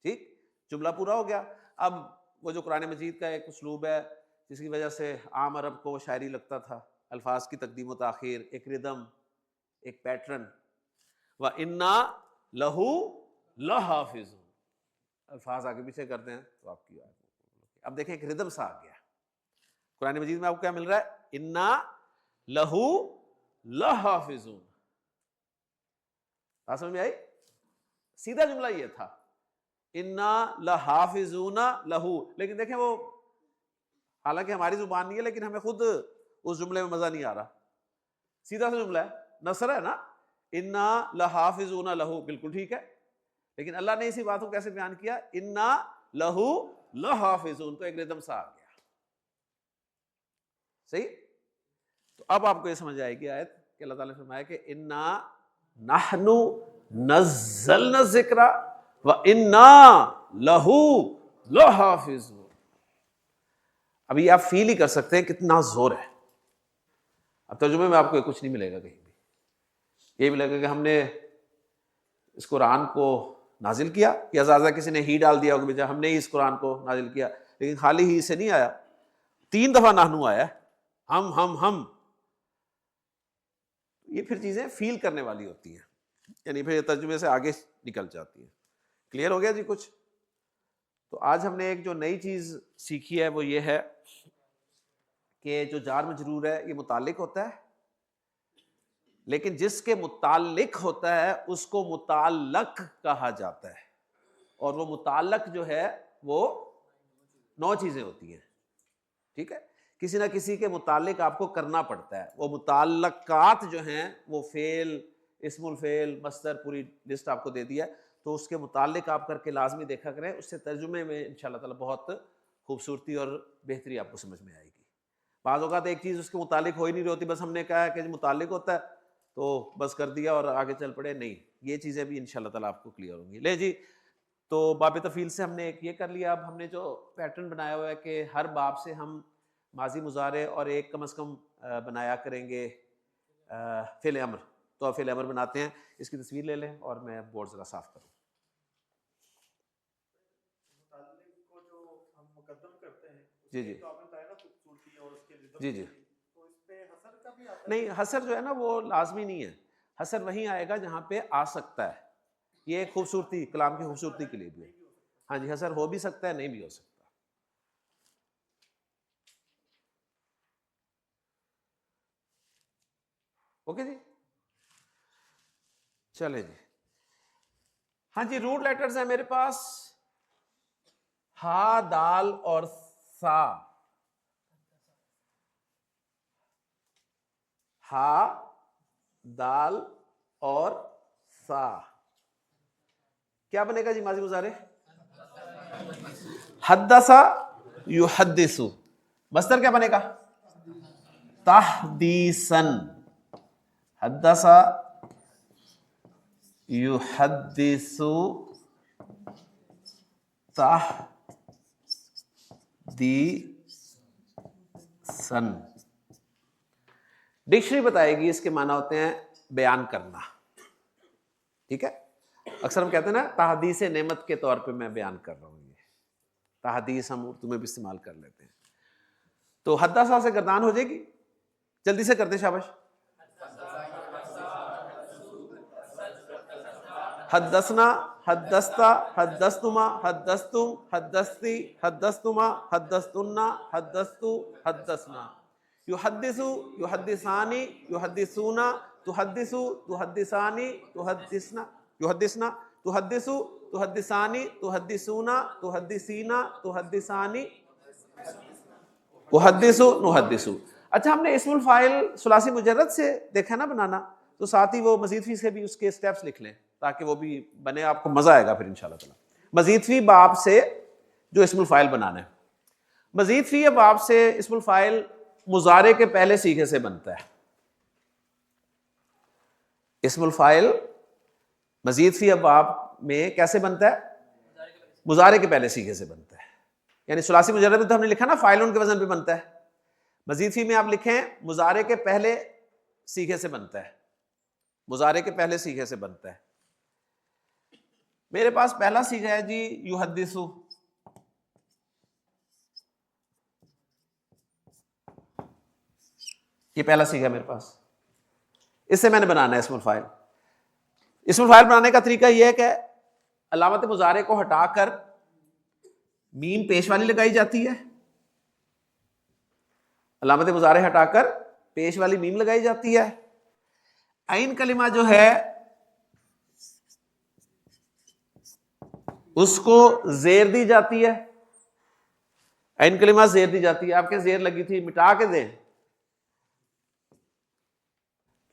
ٹھیک, جملہ پورا ہو گیا. اب وہ جو قرآن مجید کا ایک اسلوب ہے جس کی وجہ سے عام عرب کو وہ شاعری لگتا تھا, الفاظ کی تقدیم و تاخیر, ایک ردم, ایک پیٹرن. وَإِنَّا لَهُ لَحَافِظُونَ, الفاظ آگے پیچھے کرتے ہیں تو آپ کی بات. اب دیکھیں ایک ردم سا آ گیا قرآن مجید میں. آپ کو کیا مل رہا ہے, اِنَّا لَهُ لَحَافِظُونَ. بات سمجھ میں آئی؟ سیدھا جملہ یہ تھا انا لحافظون لہو, لیکن دیکھیں وہ حالانکہ ہماری زبان نہیں ہے لیکن ہمیں خود اس جملے میں مزہ نہیں آ رہا. سیدھا سا جملہ ہے, نثر ہے نا, انا لحافظون لہو, بالکل ٹھیک ہے. لیکن اللہ نے اسی بات کو کیسے بیان کیا, انا لہو لحافظون, تو ایک ردم سا آ گیا. صحیح. تو اب آپ کو یہ سمجھ آئے گی آیت کہ اللہ تعالیٰ نے فرمایا کہ انا نحن نزلنا الذکر وَإِنَّا لَهُ لَحَافِظُونَ. ابھی آپ فیل ہی کر سکتے ہیں کتنا زور ہے. اب ترجمے میں آپ کو کچھ نہیں ملے گا کہیں بھی, یہ بھی لگے گا کہ ہم نے اس قرآن کو نازل کیا, یا زیادہ کسی نے ہی ڈال دیا ہوگا ہم نے ہی اس قرآن کو نازل کیا, لیکن خالی ہی سے نہیں آیا, 3 دفعہ نحنو آیا, ہم. یہ پھر چیزیں فیل کرنے والی ہوتی ہیں, یعنی پھر ترجمے سے آگے نکل جاتی ہیں. کلیئر ہو گیا جی کچھ؟ تو آج ہم نے ایک جو نئی چیز سیکھی ہے وہ یہ ہے کہ جو جار مجرور ہے یہ متعلق ہوتا ہے, لیکن جس کے متعلق ہوتا ہے اس کو متعلق کہا جاتا ہے, اور وہ متعلق جو ہے وہ 9 چیزیں ہوتی ہیں. ٹھیک ہے, کسی نہ کسی کے متعلق آپ کو کرنا پڑتا ہے. وہ متعلقات جو ہیں وہ فعل, اسم الفعل, مصدر, پوری لسٹ آپ کو دے دیا ہے, تو اس کے متعلق آپ کر کے لازمی دیکھا کریں. اس سے ترجمے میں انشاءاللہ تعالی بہت خوبصورتی اور بہتری آپ کو سمجھ میں آئے گی. بعض اوقات ایک چیز اس کے متعلق ہو ہی نہیں رہتی, بس ہم نے کہا کہ متعلق ہوتا ہے تو بس کر دیا اور آگے چل پڑے. نہیں, یہ چیزیں بھی انشاءاللہ تعالی آپ کو کلیئر ہوں گی. لے جی, تو باب تفعیل سے ہم نے ایک یہ کر لیا. اب ہم نے جو پیٹرن بنایا ہوا ہے کہ ہر باب سے ہم ماضی مضارع اور ایک کم از کم بنایا کریں گے فعل امر. تو فعل امر بناتے ہیں, اس کی تصویر لے لیں اور میں بورڈ ذرا صاف کروں. متعلق کو جو ہم مقدم کرتے ہیں جی جی تو آپ نے بتایا نا خوبصورتی اور اس کے ردم جی جی. تو اس پہ حسر کا بھی آتا ہے. نہیں, حسر جو ہے نا وہ لازمی نہیں ہے. حسر وہیں آئے گا جہاں پہ آ سکتا ہے. یہ ایک خوبصورتی, کلام کی خوبصورتی کے لیے بھی ہے. ہاں جی, حسر ہو بھی سکتا ہے, نہیں بھی ہو سکتا. اوکے جی, چلے جی. ہاں جی, روٹ لیٹرز ہیں میرے پاس ہا, دال اور سا. ہا, دال اور سا کیا بنے گا جی ماضی مضارع؟ حدثا یحدثو. مصدر کیا بنے گا؟ تحدیثاً. حدثا یحدثو تحدیثاً. ڈکشنری بتائے گی اس کے معنی ہوتے ہیں بیان کرنا. ٹھیک ہے, اکثر ہم کہتے ہیں نا تحدیث نعمت کے طور پہ میں بیان کر رہا ہوں. یہ تحدیث ہم اردو میں بھی استعمال کر لیتے ہیں. تو حدثا سے گردان ہو جائے گی, جلدی سے کرتے شاباش. حدثنا, حدثتا, حدثتما, حدثتم, حدثتی, حدثتما, حدثتن, حدثتو, حدثنا. یحدثو, یحدثانی, یحدثون, تحدثو, تحدثانی, تحدثنا, یحدثنا, تحدثو, تحدثانی, تحدثون, تحدثینا, تحدثانی, احدثو, نحدثو. اچھا, ہم نے اسم الفاعل ثلاثی مجرد سے دیکھا نا بنانا, تو ساتھ ہی وہ مزید فی سے بھی اس کے سٹیپس لکھ لیں تاکہ وہ بھی بنے, آپ کو مزہ آئے گا پھر انشاءاللہ تعالی. مزید فی باب سے جو اسم الفاعل بنانا ہے, مزید فی باب سے اسم الفاعل مضارع کے پہلے صیغے سے بنتا ہے. اسم الفاعل مزید فی باب میں کیسے بنتا ہے؟ مضارع کے پہلے صیغے سے بنتا ہے. یعنی ثلاثی مجرد میں تو ہم نے لکھا نا فاعلون کے وزن پہ بنتا ہے. مزید فی میں آپ لکھیں مضارع کے پہلے صیغے سے بنتا ہے. مضارع کے پہلے صیغے سے بنتا ہے. میرے پاس پہلا صیغہ ہے جی یحدثو. یہ پہلا صیغہ ہے میرے پاس, اس سے میں نے بنانا ہے اسم الفاعل. اسم الفاعل بنانے کا طریقہ یہ ہے کہ علامت مضارع کو ہٹا کر میم پیش والی لگائی جاتی ہے. علامت مضارع ہٹا کر پیش والی میم لگائی جاتی ہے. عین کلمہ جو ہے اس کو زیر دی جاتی ہے. عین کلمہ زیر دی جاتی ہے. آپ کے زیر لگی تھی, مٹا کے دیں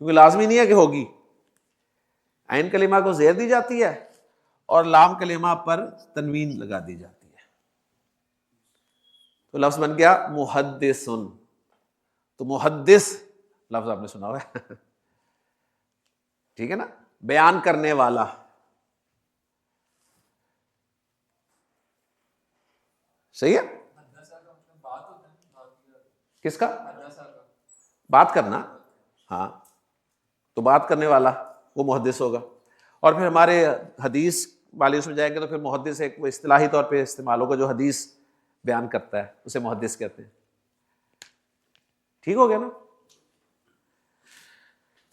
کیونکہ لازمی نہیں ہے کہ ہوگی. عین کلمہ کو زیر دی جاتی ہے اور لام کلمہ پر تنوین لگا دی جاتی ہے, تو لفظ بن گیا محدثن. تو محدث لفظ آپ نے سنا ہوا ہے, ٹھیک ہے نا, بیان کرنے والا. صحیح ہے. کس کا؟ بات کرنا. ہاں, تو بات کرنے والا وہ محدث ہوگا. اور پھر ہمارے حدیث والے اس میں جائیں گے تو پھر محدث ایک وہ اصطلاحی طور پہ استعمال ہوگا, جو حدیث بیان کرتا ہے اسے محدث کہتے ہیں. ٹھیک ہو گیا نا.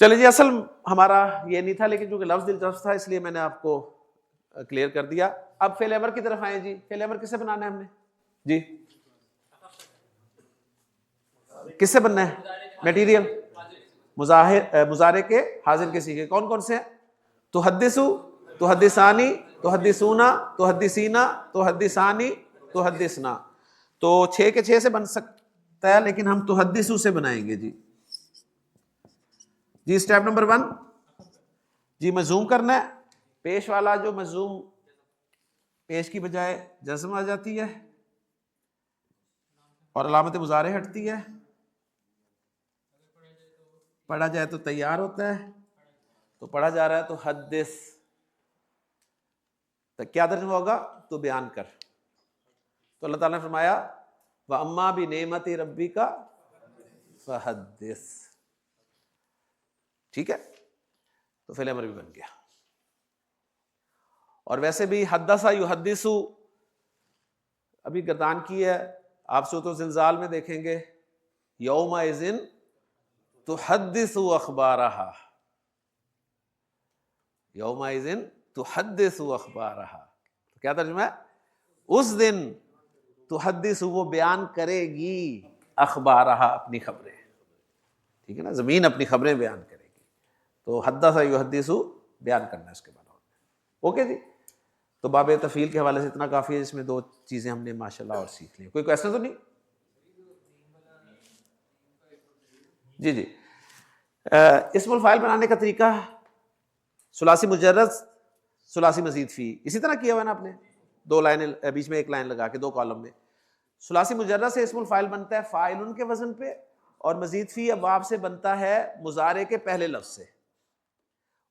چلیے جی, اصل ہمارا یہ نہیں تھا, لیکن چونکہ لفظ دلچسپ تھا اس لیے میں نے آپ کو کلیئر کر دیا. اب فعل امر کی طرف آئیں جی. فعل امر کس سے بنانا ہے ہم نے جی؟ کس سے بننا ہے؟ میٹیریل مضارع کے حاضر کے صیغے کون کون سے ہیں؟ تحدثو, تحدثانی, تحدثونا, تحدثینا, تحدثانی, تحدثنا. تو 6 کے 6 سے بن سکتا ہے, لیکن ہم تحدثو سے بنائیں گے جی. جی اسٹیپ نمبر 1 جی, مجزوم کرنا ہے. پیش والا جو مجزوم پیش کی بجائے جزم آ جاتی ہے اور علامت مضارع ہٹتی ہے. پڑھا جائے تو تیار ہوتا ہے, تو پڑھا جا رہا ہے تو حدث. تو کیا ترجمہ ہوگا؟ تو بیان کر. تو اللہ تعالیٰ نے فرمایا وَأَمَّا بِنِعْمَتِ رَبِّكَ فَحَدِّثْ. ٹھیک ہے, تو فعل امر بھی بن گیا. اور ویسے بھی حدثا یحدثو ابھی گردان کی ہے. آپ سورۃ الزلزال میں دیکھیں گے یومئذ تحدث اخبارہا, یومئذ تحدث اخبارہا. کیا ترجمہ ہے؟ اس دن تحدث, وہ بیان کرے گی, اخبارہا, اپنی خبریں. ٹھیک ہے نا, زمین اپنی خبریں بیان کرے گی. تو حدث یحدث بیان کرنا ہے اس کے بارے میں. اوکے جی. تو باب تفعیل کے حوالے سے اتنا کافی ہے، جس میں 2 چیزیں ہم نے ماشاءاللہ اور سیکھ لی. کوئی کویسچن تو نہیں؟ جی جی. اسم الفاعل بنانے کا طریقہ ثلاثی مجرد ثلاثی مزید فی، اسی طرح کیا ہوا ہے نا آپ نے، 2 لائنیں بیچ میں 1 لائن لگا کے 2 کالم میں. ثلاثی مجرد سے اسم الفاعل بنتا ہے فاعل کے وزن پہ، اور مزید فی ابواب سے بنتا ہے مضارع کے پہلے لفظ سے.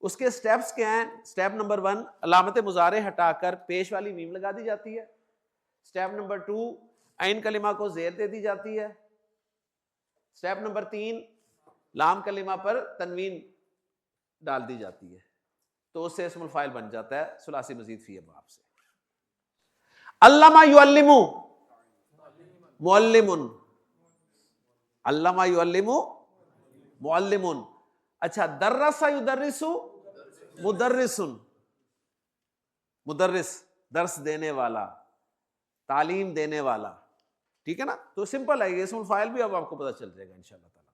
اس کے سٹیپس کیا ہیں؟ سٹیپ نمبر 1 علامت مضارع ہٹا کر پیش والی میم لگا دی جاتی ہے. سٹیپ نمبر 2 عین کلمہ کو زیر دے دی جاتی ہے. سٹیپ نمبر 3 لام کلمہ پر تنوین ڈال دی جاتی ہے. تو اس سے اسم الفاعل بن جاتا ہے ثلاثی مزید فی ابواب سے. علامہ یعلم معلم، علامہ یعلم معلم. اچھا درس یدرس مدرس، مدرس درس دینے والا، تعلیم دینے والا. ٹھیک ہے نا. تو سمپل ہے یہ اسم الفاعل بھی اب آپ کو پتہ چل جائے گا انشاءاللہ تعالیٰ.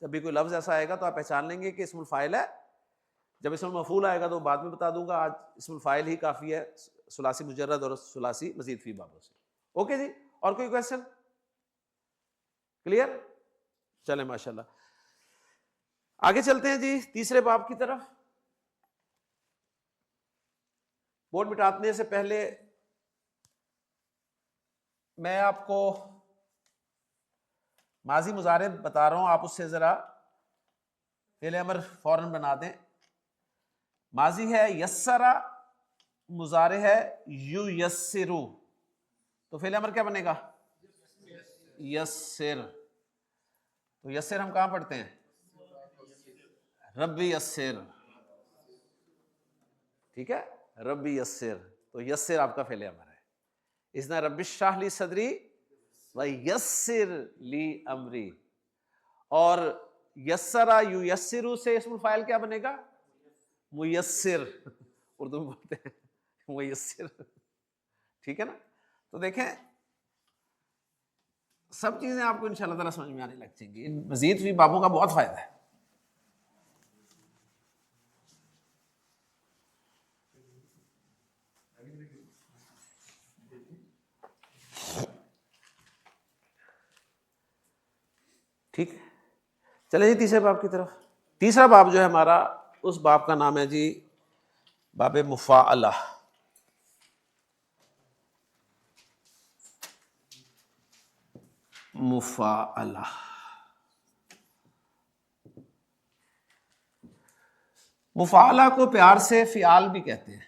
جب بھی کوئی لفظ ایسا آئے گا تو آپ پہچان لیں گے کہ اسم الفاعل ہے. جب اسم المفعول آئے گا تو بعد میں بتا دوں گا، آج اسم الفاعل ہی کافی ہے ثلاثی مجرد اور ثلاثی مزید فی بابوں سے. اوکے جی. اور کوئی کویسچن؟ کلیئر؟ چلیں ماشاءاللہ آگے چلتے ہیں جی تیسرے باب کی طرف. بورڈ مٹانے سے پہلے میں آپ کو ماضی مضارع بتا رہا ہوں، آپ اس سے ذرا فعل امر فوراً بنا دیں. ماضی ہے یسرا، مضارع ہے یسرو. تو فعل امر کیا بنے گا؟ یسر. تو یسر ہم کہاں پڑھتے ہیں؟ ربی یسر. ٹھیک ہے، ربی یسر. تو یسر آپ کا فعل امر ہے. اس نے رب اشرح لی صدری ویسر لی امری. اور یسرا یسرو سے اسم الفاعل کیا بنے گا؟ میسر. اردو میں بولتے ہیں میسر. ٹھیک ہے نا. تو دیکھیں سب چیزیں آپ کو انشاءاللہ تعالیٰ سمجھ میں آنے لگ جائیں گی. ان مزید بھی بابوں کا بہت فائدہ ہے. ٹھیک ہے. چلے جی تیسرے باب کی طرف. تیسرا باب جو ہے ہمارا، اس باب کا نام ہے جی باب مفاعلہ. مفاعلہ. مفاعلہ کو پیار سے فعال بھی کہتے ہیں.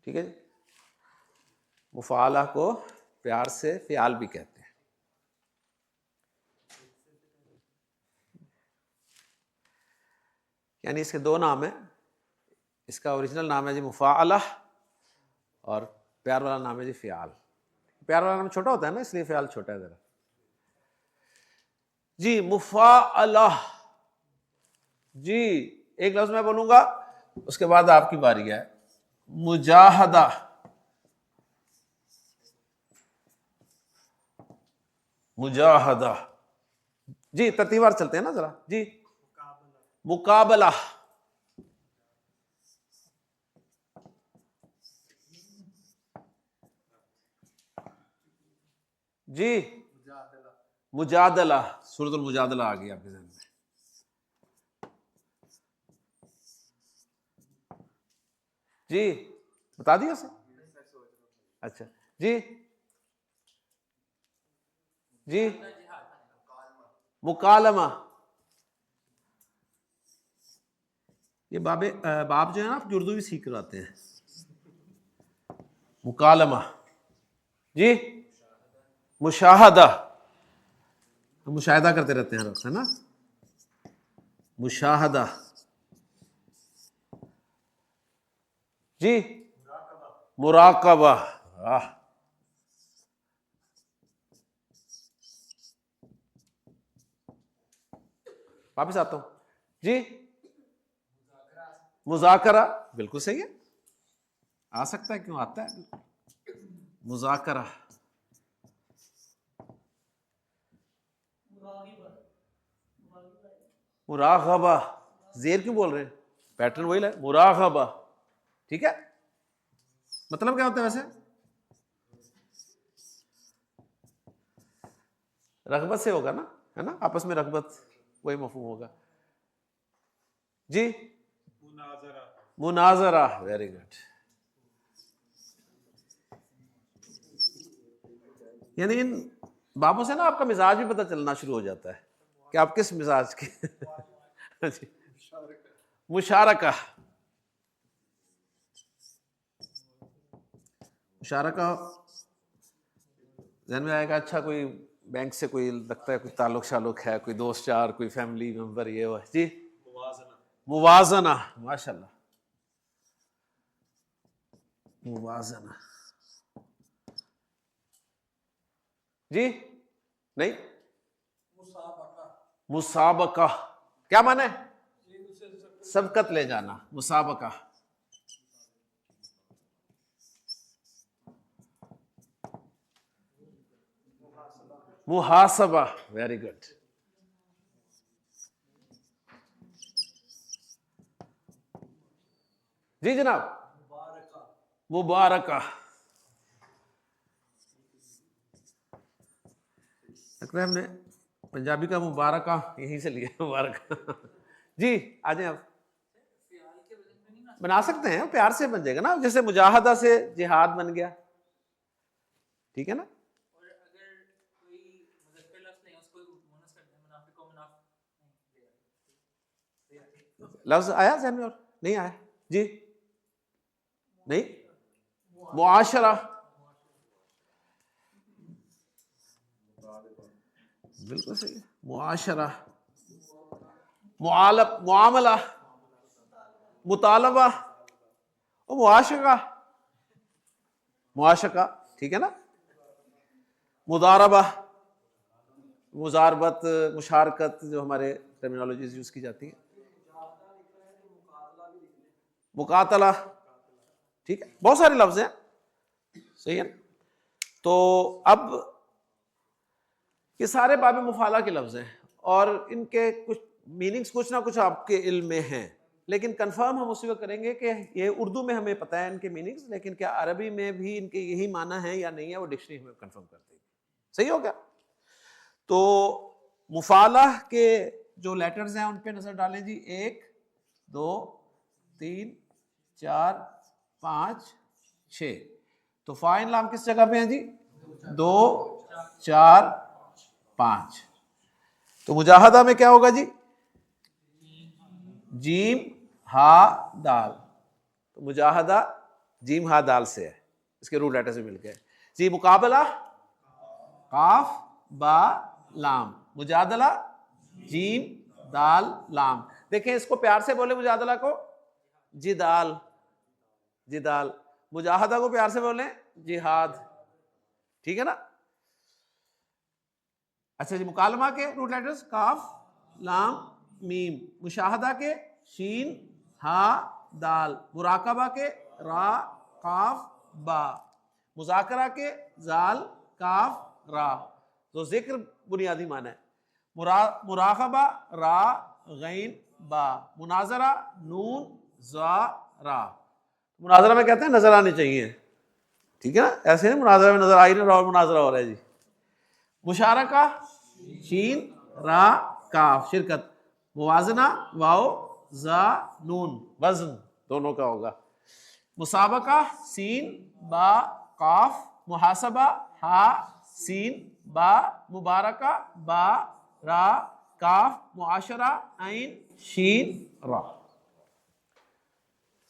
ٹھیک ہے جی. مفاعلہ کو پیار سے فعال بھی کہتے ہیں. یعنی اس کے 2 نام ہیں. اس کا اوریجنل نام ہے جی مفاعلہ، اور پیار والا نام ہے جی فعال. پیار والا نام چھوٹا ہوتا ہے نا، اس لیے فعال چھوٹا ہے ذرا. جی مفاعلہ. جی ایک لفظ میں بولوں گا، اس کے بعد آپ کی باری ہے. مجاہدہ. مجاہدہ. جی ترتیب وار چلتے ہیں نا ذرا. جی مقابلہ. جی مجادلہ. سورۃ المجادلہ آ گئی آپ کے ذہن میں. جی بتا دیا اسے. اچھا جی. جی مکالمہ. یہ باب جو ہے نا آپ اردو بھی سیکھ کر آتے ہیں. مکالمہ. جی مشاہدہ. مشاہدہ کرتے رہتے ہیں ہر وقت، ہے نا. مشاہدہ. جی مراقبہ. واپس آتا ہوں. جی مذاکرہ. بالکل صحیح ہے، آ سکتا ہے، کیوں آتا ہے. مذاکرہ. مراقبہ، زیر کیوں بول رہے ہیں؟ پیٹرن وہی ہے، مراقبہ. ٹھیک ہے، مطلب کیا ہوتا ہے ویسے؟ رغبت سے ہوگا نا، ہے نا، آپس میں رغبت، وہی مفہوم ہوگا. جی مناظرہ، ویری گڈ. یعنی ان بابوں سے نا آپ کا مزاج بھی پتہ چلنا شروع ہو جاتا ہے کہ آپ کس مزاج کے. جی. مشارکہ، مشارکہ ذہن میں آئے گا. اچھا، کوئی بینک سے کوئی لگتا ہے کوئی تعلق شالق ہے، کوئی دوست یار، کوئی فیملی ممبر، یہ وہ. جی موازنہ، ماشاء اللہ، موازنہ. جی نہیں، مسابقہ کیا معنی ہے؟ سبقت لے جانا، مسابقہ. محاسبہ، ویری گڈ. جی جناب، مبارکہ. لگتا ہے ہم نے پنجابی کا مبارکہ یہیں سے لیا، مبارکہ. جی آ جائیں، آپ بنا سکتے ہیں، پیار سے بن جائے گا نا، جیسے مجاہدہ سے جہاد بن گیا. ٹھیک ہے نا. لفظ آیا ذہن میں اور نہیں آیا؟ جی نہیں، معاشرہ، بالکل صحیح ہے. معاشرہ، معاملہ، مطالبہ، معاشقہ، معاشقہ. ٹھیک ہے نا. مضاربہ، مزاربت، مشارکت، جو ہمارے ٹرمینالوجیز یوز کی جاتی ہیں. مقاتلہ، ٹھیک ہے، بہت سارے لفظ ہیں. صحیح ہے. تو اب یہ سارے باب مفعلہ کے لفظ ہیں، اور ان کے کچھ میننگز کچھ نہ کچھ آپ کے علم میں ہیں، لیکن کنفرم ہم اسی وقت کریں گے کہ یہ اردو میں ہمیں پتہ ہے ان کے میننگز، لیکن کیا عربی میں بھی ان کے یہی معنی ہے یا نہیں ہے، وہ ڈکشنری ہمیں کنفرم کر دے گی. صحیح ہو گیا. تو مفعلہ کے جو لیٹرز ہیں ان پہ نظر ڈالیں جی. 1 2 3 4 5 6. تو فاعل لام کس جگہ پہ ہیں جی؟ 2 4 5. تو مجاہدہ میں کیا ہوگا جی؟ جیم ہا دال. تو مجاہدہ جیم ہا دال سے ہے، اس کے روٹ لیٹر سے مل کے جی. مقابلہ قاف با لام. مجادلہ جیم دال لام. دیکھیں اس کو پیار سے بولے مجادلہ کو جدال، جدال. مجاہدہ کو پیار سے بولیں جہاد. ٹھیک ہے نا. اچھا جی. مکالمہ کے روٹ لیٹرز کاف لام میم. مشاہدہ کے شین ہا دال. مراقبہ کے را قاف با. مذاکرہ کے زال کاف را. تو ذکر بنیادی معنی ہے. مراقبہ را غین با. مناظرہ نون زا را. مناظرہ میں کہتے ہیں نظر آنی چاہیے. ٹھیک ہے نا، ایسے نہیں مناظرہ میں نظر آئی نہیں اور مناظرہ ہو رہا ہے جی. مشارکہ شین را کاف شرکت. موازنہ واو زا نون وزن دونوں کا ہوگا. مسابقہ سین با قاف. محاسبہ ہا سین با. مبارکہ با را کاف. معاشرہ عین شین را.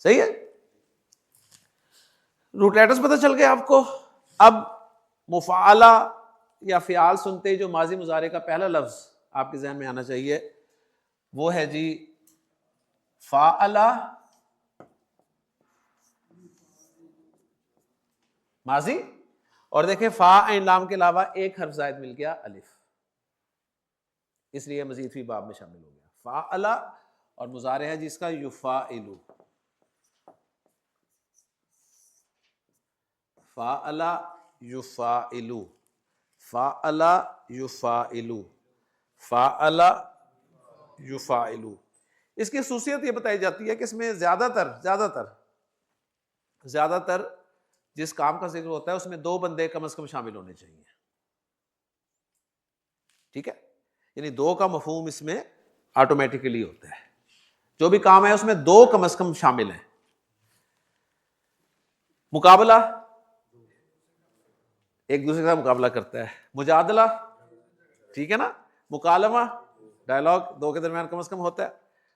صحیح ہے. روٹ لیٹرز پتہ چل گئے آپ کو. اب مفعلہ یا فعال سنتے ہی جو ماضی مضارع کا پہلا لفظ آپ کے ذہن میں آنا چاہیے وہ ہے جی فاعلہ. ماضی، اور دیکھیں فا عین لام کے علاوہ ایک حرف زائد مل گیا الف، اس لیے مزید فی باب میں شامل ہو گیا. فاعلہ اور مضارع ہے جس کا یفاعلو. فاعلہ یفاعلو، فاعلہ یفاعلو. فعل یفعل. اس کی خصوصیت یہ بتائی جاتی ہے کہ اس میں زیادہ تر جس کام کا ذکر ہوتا ہے اس میں 2 بندے کم از کم شامل ہونے چاہیے. ٹھیک ہے, یعنی 2 کا مفہوم اس میں آٹومیٹیکلی ہوتا ہے. جو بھی کام ہے اس میں 2 کم از کم شامل ہیں. مقابلہ, ایک دوسرے کا مقابلہ کرتا ہے. مجادلہ, ٹھیک ہے نا. مکالمہ, ڈائلاگ 2 کے درمیان کم از کم ہوتا ہے.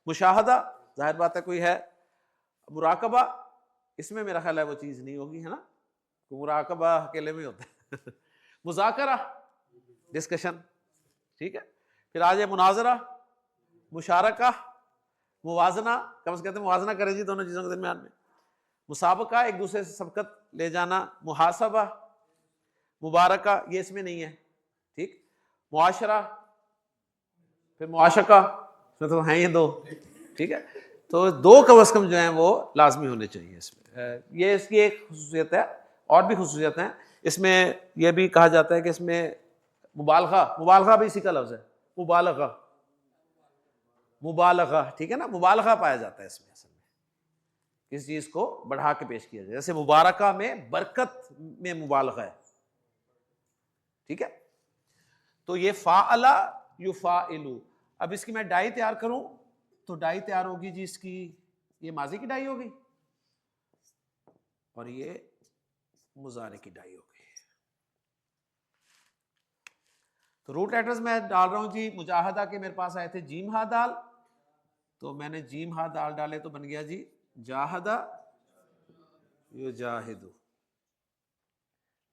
مشاہدہ, ظاہر بات ہے کوئی ہے. مراقبہ, اس میں میرا خیال ہے وہ چیز نہیں ہوگی, ہے نا, مراقبہ اکیلے میں ہوتا ہے. مذاکرہ, ڈسکشن, ٹھیک ہے. پھر آ جائے مناظرہ, مشارکہ, موازنہ, کم از کم موازنہ کریں جی دونوں چیزوں کے درمیان میں. مسابقہ, ایک دوسرے سے سبقت لے جانا. محاسبہ, مبارکہ, یہ اس میں نہیں ہے, ٹھیک. معاشرہ, پھر معاشقہ, اس میں تو ہیں یہ 2, ٹھیک ہے. تو 2 کم از کم جو ہیں وہ لازمی ہونے چاہیے اس میں. یہ اس کی ایک خصوصیت ہے. اور بھی خصوصیت ہیں اس میں. یہ بھی کہا جاتا ہے کہ اس میں مبالغہ بھی اسی کا لفظ ہے. مبالغہ, ٹھیک ہے نا. مبالغہ پایا جاتا ہے اس میں, اصل میں کسی چیز کو بڑھا کے پیش کیا جائے. جیسے مبارکہ میں برکت میں مبالغہ ہے, ٹھیک ہے. تو یہ فعل یفعل. اب اس کی میں ڈائی تیار کروں تو ڈائی تیار ہوگی جی اس کی, یہ ماضی کی ڈائی ہوگی اور یہ مضارع کی ڈائی ہوگی. تو روٹ لیٹرز میں ڈال رہا ہوں جی. مجاہدہ کے میرے پاس آئے تھے جیم ہا دال, تو میں نے جیم ہا دال ڈالے تو بن گیا جی جاہدہ یجاہدو.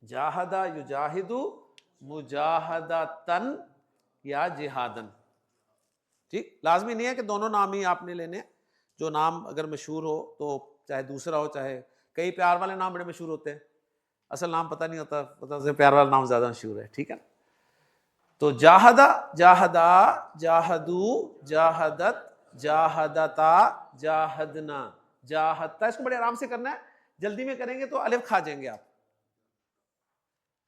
جاہدہ یجاہدو مجاہدتن یا جہادن, ٹھیک. لازمی نہیں ہے کہ دونوں نام ہی آپ نے لینے. جو نام اگر مشہور ہو تو چاہے دوسرا ہو, چاہے کئی پیار والے نام بڑے مشہور ہوتے ہیں, اصل نام پتہ نہیں ہوتا, پتہ سے پیار والا نام زیادہ مشہور ہے, ٹھیک ہے. تو جاہدہ, جاہدہ, جاہدو, جاہدت, جاہدتا, جاہدنا, جاہدتا. اس کو بڑے آرام سے کرنا ہے, جلدی میں کریں گے تو الف کھا جائیں گے آپ.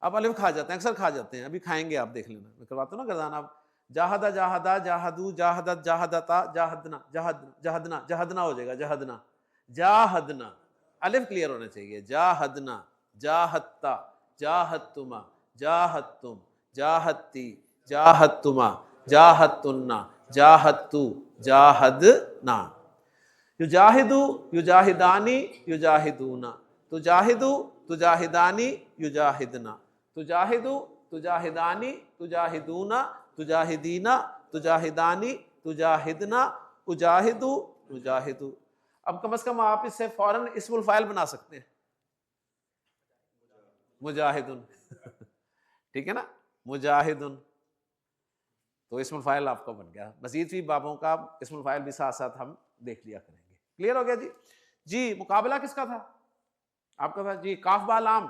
اب الف کھا جاتے ہیں, اکثر کھا جاتے ہیں, ابھی کھائیں گے آپ, دیکھ لینا, میں کرواتا ہوں نا گردان. آپ جاہدہ, جاہدہ, جاہدو, جاہدت, جاہدتا, جاہدنا, جاہدنا, جاہدنا, جاہدنا ہو جائے گا. جاہدنا, جاہدنا, الف کلیئر ہونا چاہیے. جاہدنا, جاہدتا, جاہدتما, جاہدتم, جاہدتی, جاہدتما, جاہدتنا, جاہدتو, جاہدنا. یجاہدو, یجاہدانی, یجاہدونا. تجاہدو, تجاہدانی, یجاہدنا. تجاہدو, تجاہدانی, تجاہدونا, تجاہدینا, تجاہدانی, تجاہدنا, اجاہدو, اجاہدو. اب کم از کم آپ اس سے فوراً اسم الفاعل بنا سکتے ہیں, مجاہدن, ٹھیک ہے نا, مجاہدن. تو اسم الفاعل آپ کا بن گیا. مزید بھی بابوں کا اسم الفاعل بھی ساتھ ساتھ ہم دیکھ لیا کریں گے. کلیئر ہو گیا جی. جی مقابلہ کس کا تھا آپ کا تھا جی؟ کاف با لام,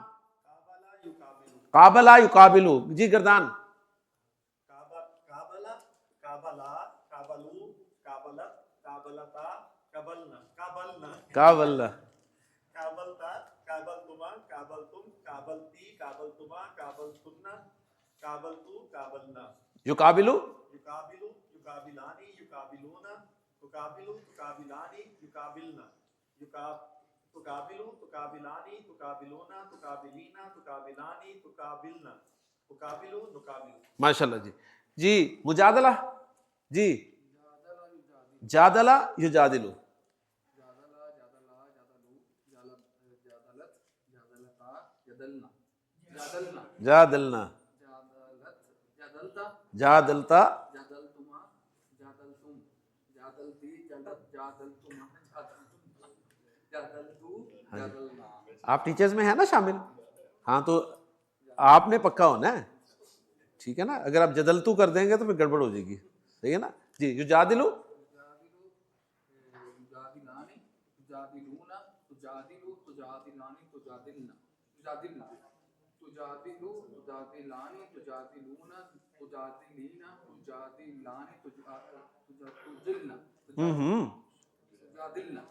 قابلہ یقابلو. جی گردان, قابلہ, قابلہ, قابلو, قابلت, قابلتا, قبلنا, قابلنا, قابلہ, قابلتا, قابلتما, قابلتم, قابلتی, قابلتما, قابلتن, قابلتو, قابلنا. یقابلو, یقابلو, یقابلانی, یقابلونا, تقابلو, تقابلانی, یقابلنا. تقابلو, تقابلانی, تقابلونا, تقابلینا, تقابلانی, تقابلنا. تقابلو, نقابلو. ماشاء اللہ. جی جی مجادلہ, جی جادلہ یجادلو, جادلنا, جادلتا, آپ ٹیچرز میں ہیں نا شامل؟ ہاں تو آپ نے پکا ہونا ہے, ٹھیک ہے نا. اگر آپ جدلتو کر دیں گے تو پھر گڑبڑ ہو جائے گی, صحیح ہے نا جی. یجادلو,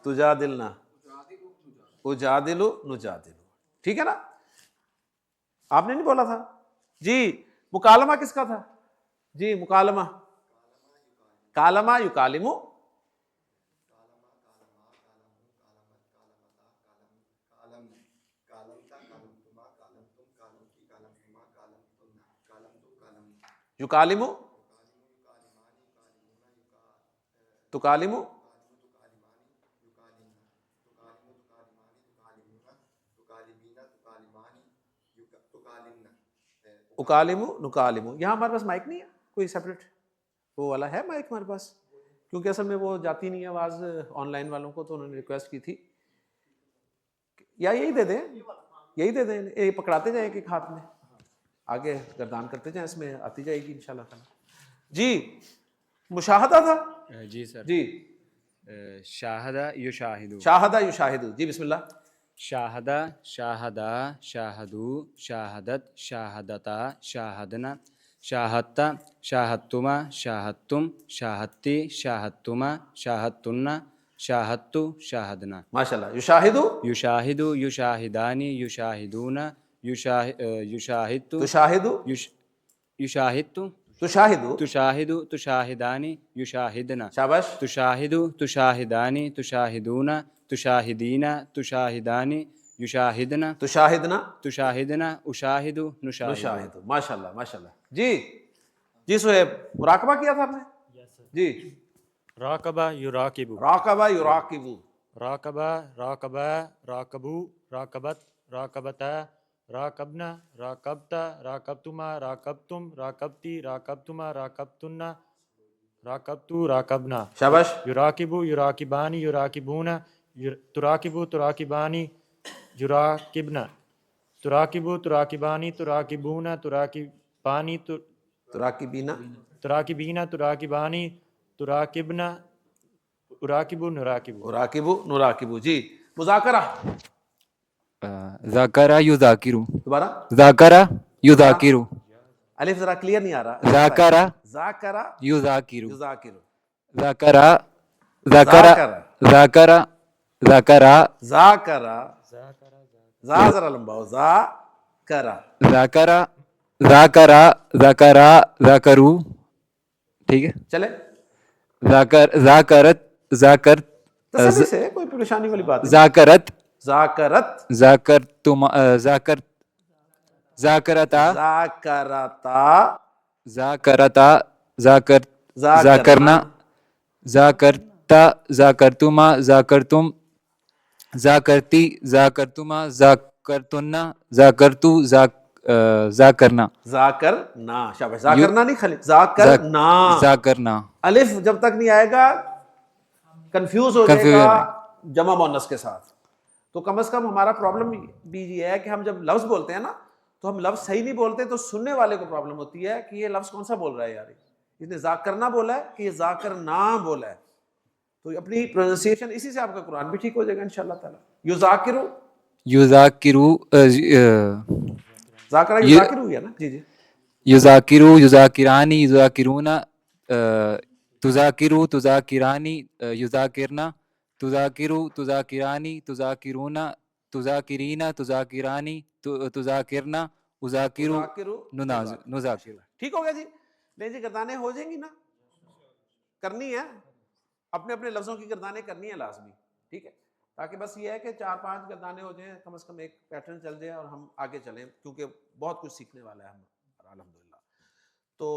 تجادلنا, اجادلو, نجادلو, ٹھیک ہے نا. آپ نے نہیں بولا تھا جی. مکالمہ کس کا تھا جی؟ مکالمہ کالما یکالمو، یکالمو، تکالمو، اکالمو، نکالمو. یہاں ہمارے پاس مائک نہیں ہے کوئی سیپریٹ وہ والا ہے مائک ہمارے پاس؟ کیونکہ اصل میں وہ جاتی نہیں ہے آواز آن لائن والوں کو، تو انہوں نے ریکویسٹ کی تھی. یا یہی دے دیں، یہی دے دیں، یہ پکڑاتے جائیں ایک ہاتھ میں، آگے گردان کرتے جائیں، اس میں آتی جائے گی انشاءاللہ تعالی. جی مشاہدہ تھا. جی سر. جی شاہدہ یشاہدو. شاہدہ یشاہدو. جی بسم اللہ. شاہدہ، شاہدہ، شاہدو، شاہدت، شاہدتا، شاہدنا، شاہدتا، شاہدتما، شاہدتم، شاہدتی، شاہدتما، شاہدتنا، شاہدتو، شاہدنا. ماشاء اللہ. یشاہدو، یشاہدو، یشاہدانی، یشاہدون، یشاہدتو، تشاہدو، یشاہدتو، تشاہدو. تشاہدو، تشاہدانی، یشاہدنا، شاباش. تشاہدو، تشاہدانی، تشاہدون، تشاہدین، تشاہدانی، یشاہدنا، تشاہدنا، تشاہدنا، اشاہدو، نشاہدو. نشاہدو. ماشاء اللہ ماشاء اللہ. جی جی سہیب مراقبہ کیا تھا آپ نے؟ جی راقبہ یراقبو، راقبہ یراقبو. راقبہ، راقبہ، راقبو، راقبت، راقبتا، راقبنا، راقبتا، راقبتما، راقبتم، راقبتی، راقبتما، راقبتن، راقبتو، راقبنا. شاباش. یراقبو، یراقبانی، یراقبون، تراقبو، تراقبانی، یراقبنا، تراقبو، تراقبانی، تراقبون، تراقبانی، تراقبینا، تراقبین، تراقبانی، تراقبنا، اراقبو، نراقبو. اراقبو، نراقبو. جی مذاکرہ. ذاکرہ یذاکرو، دوبارہ. ذاکرہ یذاکرو، الف ذرا کلیئر نہیں آ رہا. ذاکرہ ذاکرہ یذاکرو، یذاکر. ذاکرہ ذاکرہ ذاکرہ ذاکرہ ذاکرہ. ذا ذرا لمبا ہو. ذاکرہ. ذاکرہ ذاکرہ ذاکرہ ذاکرو. ٹھیک ہے. چلے ذاکرت ذاکرت تسلی سے، کوئی پریشانی والی بات نہیں. ذاکرت ذاکرت، ذاکرتما ذاکرت ذاکرتا ذاکرتا، ذاکرتا ذاکر ذاکرنا، ذاکرنا ذاکرتا ذاکرتما ذاکرتم ذاکرتی ذاکرتما ذاکرتنا ذاکرتو ذاکرنا. ذاکرنا. شاباش. ذاکرنا نہیں خالی، ذاکرنا. ذاکرنا. الف جب تک نہیں آئے گا کنفیوز ہو جائے گا جمع مؤنث کے ساتھ. تو کم از کم ہمارا پرابلم بھی یہ ہے کہ ہم جب لفظ بولتے ہیں نا تو ہم لفظ صحیح نہیں بولتے، تو سننے والے کو پرابلم ہوتی ہے کہ یہ لفظ کون سا بول رہا ہے یار، اس نے ذاکرنا بولا ہے کہ یہ ذاکرنا بولا ہے. تو اپنی پروننسیشن اسی سے آپ کا قرآن بھی ٹھیک ہو جائے گا انشاءاللہ تعالیٰ. یذاکرو، یذاکرو ذاکرہ یذاکرو ہے نا. جی جی. یذاکرو یذاکرانی یذاکرون تذاکرو تذاکرانی یذاکرنا تذاکرو تذاکرانی تذاکرون تذاکرین تذاکرانی تذاکرنا اذاکرو نذاکر. ٹھیک ہو گیا جی. نہیں جی گردانیں ہو جائیں گی نا، کرنی ہے اپنے اپنے لفظوں کی گردانیں کرنی ہے لازمی. ٹھیک ہے، تاکہ بس یہ ہے کہ 4-5 گردانیں ہو جائیں، کم از کم ایک پیٹرن چل جائے اور ہم آگے چلیں، کیونکہ بہت کچھ سیکھنے والا ہے ہم الحمدللہ. تو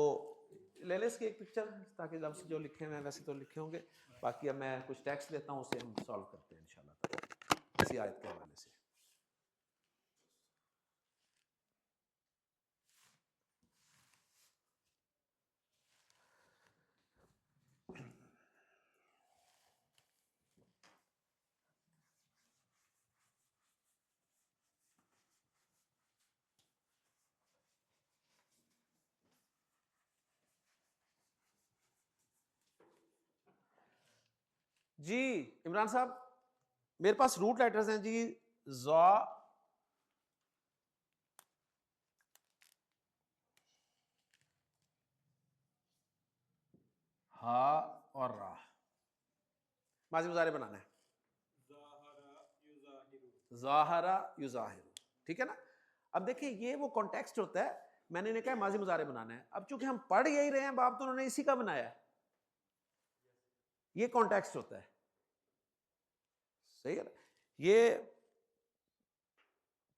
لے لیں اس کی ایک پکچر تاکہ لفظ جو لکھے ہوئے ہیں ویسے تو لکھے ہوں گے، باقی اب میں کچھ ٹیکسٹ لیتا ہوں، اسے ہم سالو کرتے ہیں انشاءاللہ اسی آیت کے حوالے سے. جی عمران صاحب میرے پاس روٹ لیٹرز ہیں جی، زا، ہا اور را. ماضی مضارع بنانا ہے. ظاہرہ یظاہر. ٹھیک ہے نا. اب دیکھیں یہ وہ کانٹیکسٹ ہوتا ہے، میں نے کہا ماضی مضارع بنانا ہے. اب چونکہ ہم پڑھ یہی رہے ہیں باب، تو انہوں نے اسی کا بنایا ہے. یہ کانٹیکسٹ ہوتا ہے. صحیح ہے نا. یہ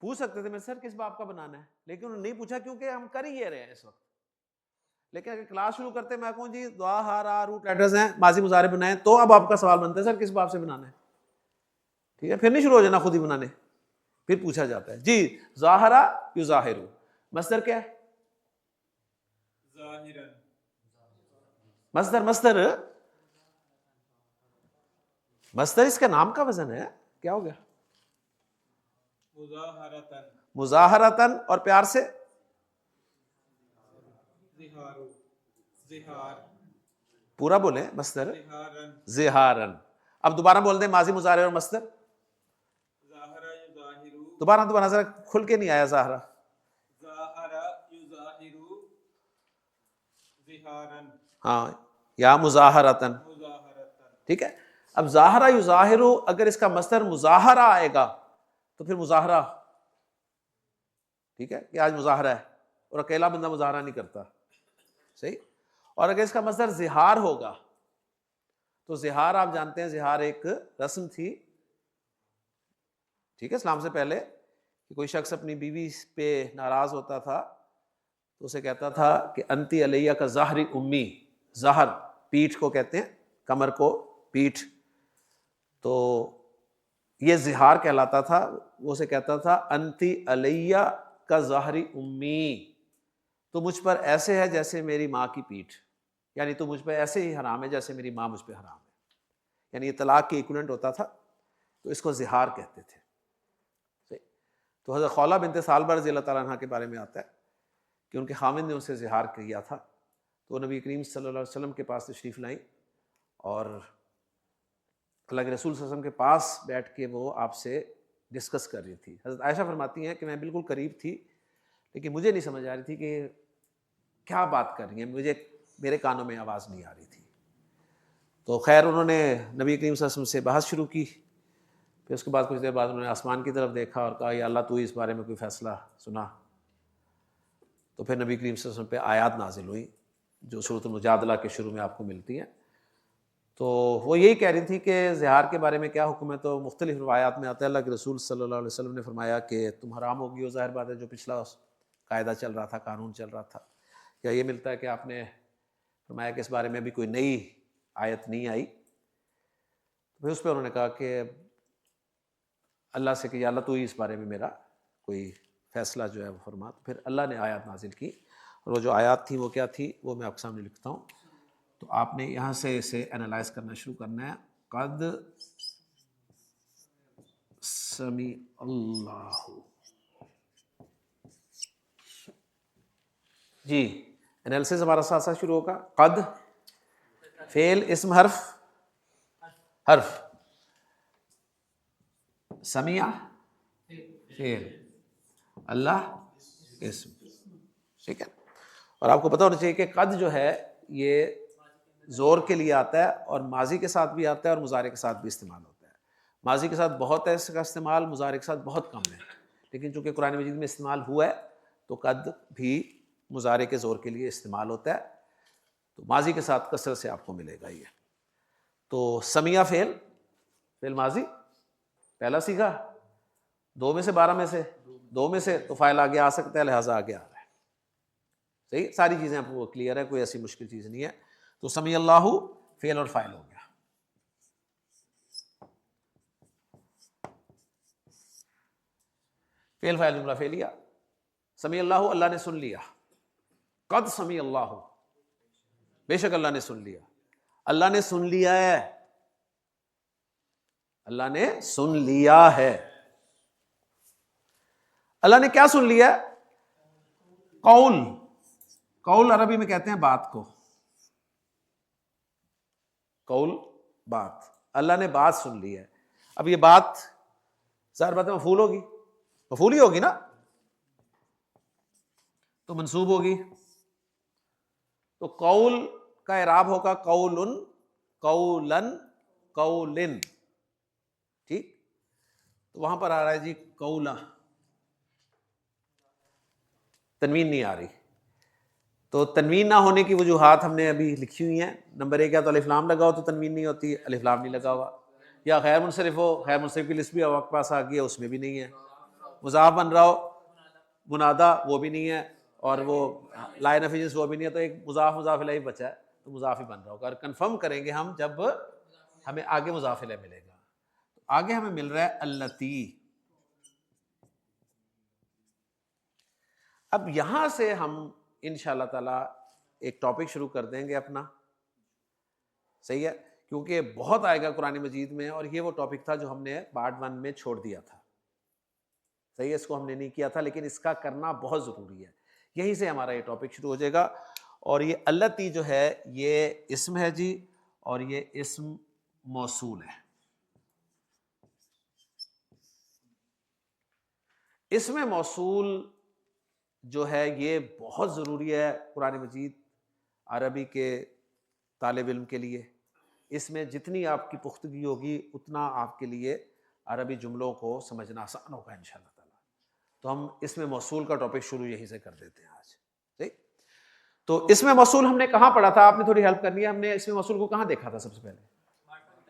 پوچھ سکتے تھے میرے سر کس باب کا بنانا ہے, لیکن انہوں نے نہیں پوچھا کیونکہ ہم کر ہی یہ رہے ہیں اس وقت. لیکن اگر کلاس شروع کرتے میں کہوں جی دعا ہا را روٹ لیٹرز ہیں, ماضی مضارع بنائیں, تو اب آپ کا سوال بنتا ہے سر کس باب سے بنانا ہے. ٹھیک ہے, پھر نہیں شروع ہو جانا خود ہی بنانے, پھر پوچھا جاتا ہے جی ظاہرہ یظاہر, مصدر کیا ہے؟ ظاہراً. مصدر اس کا نام کا وزن ہے. کیا ہو گیا؟ مظاہرتاً. مظاہرتاً, اور پیار سے ظہارو. ظہار. پورا بولیں مصدر ظہاراً. ظہارن. اب دوبارہ بول دیں ماضی مضارع اور مصدر. ظاہرہ یظاہرو. دوبارہ ذرا کھل کے نہیں آیا. ظاہرہ ظاہرہ یظاہرو ظہاراً. ہاں, یا مظاہرتاً. مظاہرتاً. ٹھیک ہے. اب ظاہرہ یظاہر, اگر اس کا مصدر مظاہرہ آئے گا تو پھر مظاہرہ. ٹھیک ہے کہ آج مظاہرہ ہے, اور اکیلا بندہ مظاہرہ نہیں کرتا. صحیح. اور اگر اس کا مصدر زہار ہوگا تو زہار آپ جانتے ہیں زہار ایک رسم تھی. ٹھیک ہے, اسلام سے پہلے کہ کوئی شخص اپنی بیوی پہ ناراض ہوتا تھا تو اسے کہتا تھا کہ انتی علیہ کا ظہری امی. ظہر پیٹھ کو کہتے ہیں, کمر کو پیٹھ. تو یہ زہار کہلاتا تھا. وہ اسے کہتا تھا انتی علیہ کا ظہری امی, تو مجھ پر ایسے ہے جیسے میری ماں کی پیٹھ, یعنی تو مجھ پہ ایسے ہی حرام ہے جیسے میری ماں مجھ پہ حرام ہے. یعنی یہ طلاق کی ایکویلنٹ ہوتا تھا, تو اس کو زہار کہتے تھے. تو حضرت خولہ بنت ثعلبہ رضی اللہ تعالیٰ عنہ کے بارے میں آتا ہے کہ ان کے خامند نے ان سے زہار کیا تھا. تو نبی کریم صلی اللہ علیہ وسلم کے پاس تشریف لائیں, اور اللہ کے رسول صلی اللہ علیہ وسلم کے پاس بیٹھ کے وہ آپ سے ڈسکس کر رہی تھی. حضرت عائشہ فرماتی ہیں کہ میں بالکل قریب تھی, لیکن مجھے نہیں سمجھ آ رہی تھی کہ کیا بات کر رہی ہیں, میرے کانوں میں آواز نہیں آ رہی تھی. تو خیر انہوں نے نبی کریم صلی اللہ علیہ وسلم سے بحث شروع کی. پھر اس کے بعد کچھ دیر بعد انہوں نے آسمان کی طرف دیکھا اور کہا یا اللہ تو اس بارے میں کوئی فیصلہ سنا. تو پھر نبی کریم صلی اللہ علیہ وسلم پہ آیات نازل ہوئی جو سورۃ المجادلہ کے شروع میں آپ کو ملتی ہیں. تو وہ یہی کہہ رہی تھی کہ زہار کے بارے میں کیا حکم ہے. تو مختلف روایات میں آتا ہے اللہ کے رسول صلی اللہ علیہ وسلم نے فرمایا کہ تم حرام ہوگی ہو, ظاہر بات ہے جو پچھلا قاعدہ چل رہا تھا, قانون چل رہا تھا. یا یہ ملتا ہے کہ آپ نے فرمایا کہ اس بارے میں بھی کوئی نئی آیت نہیں آئی. پھر اس پہ انہوں نے کہا کہ اللہ سے کہ یا اللہ تو ہی اس بارے میں میرا کوئی فیصلہ جو ہے وہ فرما. تو پھر اللہ نے آیات نازل کی, اور وہ جو آیات تھی وہ کیا تھی وہ میں آپ کے سامنے لکھتا ہوں. تو آپ نے یہاں سے اسے انالائز کرنا شروع کرنا ہے. قد سمیع اللہ. جی انالیسس ہمارا ساتھ ساتھ شروع ہوگا. قد فعل اسم حرف سمیع فعل اللہ اسم. ٹھیک ہے. اور آپ کو پتہ ہونا چاہیے کہ قد جو ہے یہ زور کے لیے آتا ہے, اور ماضی کے ساتھ بھی آتا ہے, اور مضارع کے ساتھ بھی استعمال ہوتا ہے. ماضی کے ساتھ بہت ہے اس کا استعمال, مضارع کے ساتھ بہت کم ہے. لیکن چونکہ قرآن مجید میں استعمال ہوا ہے تو قد بھی مضارع کے زور کے لیے استعمال ہوتا ہے. تو ماضی کے ساتھ کثرت سے آپ کو ملے گا یہ. تو سمیع فعل ماضی پہلا سیکھا, 2 میں سے 12 میں سے 2 میں سے, تو فاعل آگے آ سکتا ہے, لہٰذا آگے آ رہا ہے. صحیح, ساری چیزیں آپ کو کلیئر ہے, کوئی ایسی مشکل چیز نہیں ہے. تو سمیع اللہ فعل اور فاعل ہو گیا. فعل فاعل جملہ فعلیہ. سمیع اللہ, اللہ نے سن لیا. قد سمیع اللہ, بے شک اللہ نے سن لیا. اللہ نے سن لیا ہے, اللہ نے سن لیا ہے. اللہ نے کیا سن لیا؟ قول عربی میں کہتے ہیں بات کو. قول بات, اللہ نے بات سن لی ہے. اب یہ بات ظاہر بات ہے مفعول ہوگی, مفعول ہی ہوگی نا, تو منصوب ہوگی. تو قول کا اعراب ہوگا قولن, قولن, قولن. ٹھیک, تو وہاں پر آ رہا ہے جی قولہ, تنوین نہیں آ رہی. تو تنوین نہ ہونے کی وجوہات ہم نے ابھی لکھی ہوئی ہیں. نمبر 1 یا تو الف لام لگا ہو تو تنوین نہیں ہوتی، الف لام نہیں لگا ہوا، یا غیر منصرف ہو، غیر منصرف کی لسٹ بھی آپ کے پاس آ گئی ہے، اس میں بھی نہیں ہے. مضاف بن رہا ہو، منادا وہ بھی نہیں ہے، اور وہ لائن آف ایجنس وہ بھی نہیں ہے، تو ایک مضاف مضاف الیہ بچا ہے، تو مضاف ہی بن رہا ہوگا. اور کنفرم کریں گے ہم جب ہمیں آگے مضاف الیہ ملے گا. آگے ہمیں مل رہا ہے اللتی. اب یہاں سے ہم انشاءاللہ تعالی ایک ٹاپک شروع کر دیں گے اپنا، صحیح ہے، کیونکہ بہت آئے گا قرآن مجید میں، اور یہ وہ ٹاپک تھا جو ہم نے پارٹ 1 میں چھوڑ دیا تھا. صحیح ہے، اس کو ہم نے نہیں کیا تھا، لیکن اس کا کرنا بہت ضروری ہے. یہیں سے ہمارا یہ ٹاپک شروع ہو جائے گا. اور یہ اللتی جو ہے یہ اسم ہے جی، اور یہ اسم موصول ہے. اسم موصول جو ہے یہ بہت ضروری ہے قرآن مجید عربی کے طالب علم کے لیے. اس میں جتنی آپ کی پختگی ہوگی اتنا آپ کے لیے عربی جملوں کو سمجھنا آسان ہوگا انشاءاللہ تعالی. تو ہم اس میں موصول کا ٹاپک شروع یہیں سے کر دیتے ہیں آج. ٹھیک، تو اس میں موصول ہم نے کہاں پڑھا تھا؟ آپ نے تھوڑی ہیلپ کرنی ہے. ہم نے اس میں موصول کو کہاں دیکھا تھا؟ سب سے پہلے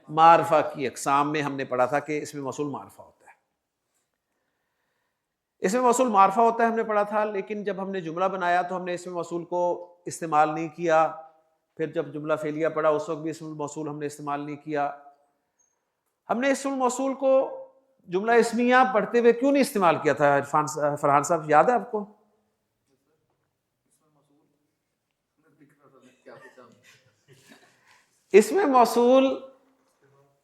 معرفہ کی اقسام میں ہم نے پڑھا تھا کہ اس میں موصول معرفہ ہوتا ہے. اس میں موصول معرفہ ہوتا ہے ہم نے پڑھا تھا، لیکن جب ہم نے جملہ بنایا تو ہم نے اس میں موصول کو استعمال نہیں کیا. پھر جب جملہ فعلیہ پڑھا اس وقت بھی اسم الموصول ہم نے استعمال نہیں کیا. ہم نے اسم الموصول کو جملہ اسمیہ پڑھتے ہوئے کیوں نہیں استعمال کیا تھا فرحان صاحب، یاد ہے آپ کو؟ اسم موصول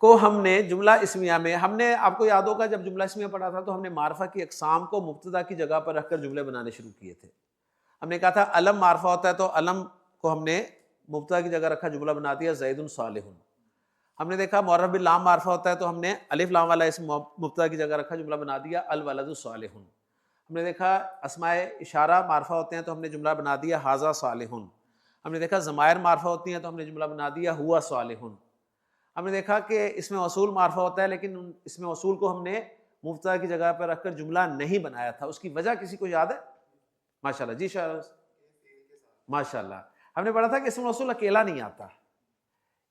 کو ہم نے جملہ اسمیہ میں، ہم نے، آپ کو یاد ہوگا جب جملہ اسمیہ پڑھا تھا تو ہم نے معرفہ کی اقسام کو مبتدا کی جگہ پر رکھ کر جملے بنانے شروع کیے تھے. ہم نے کہا تھا علم معرفہ ہوتا ہے تو علم کو ہم نے مبتدا کی جگہ رکھا، جملہ بنا دیا زید صالح. ہم نے دیکھا معرف باللام معرفہ ہوتا ہے تو ہم نے الف لام والا اسم مبتدا کی جگہ رکھا، جملہ بنا دیا الولد صالح. ہم نے دیکھا اسماء اشارہ معرفہ ہوتے ہیں تو ہم نے جملہ بنا دیا ھذا صالح. ہم نے دیکھا ضمائر معرفہ ہوتی ہیں تو ہم نے جملہ بنا دیا ہوا صالح. ہم نے دیکھا کہ اس میں موصول معرفہ ہوتا ہے لیکن اس میں موصول کو ہم نے مبتدا کی جگہ پر رکھ کر جملہ نہیں بنایا تھا. اس کی وجہ کسی کو یاد ہے؟ ماشاءاللہ جی ماشاءاللہ. ہم نے پڑھا تھا کہ اس میں موصول اکیلا نہیں آتا،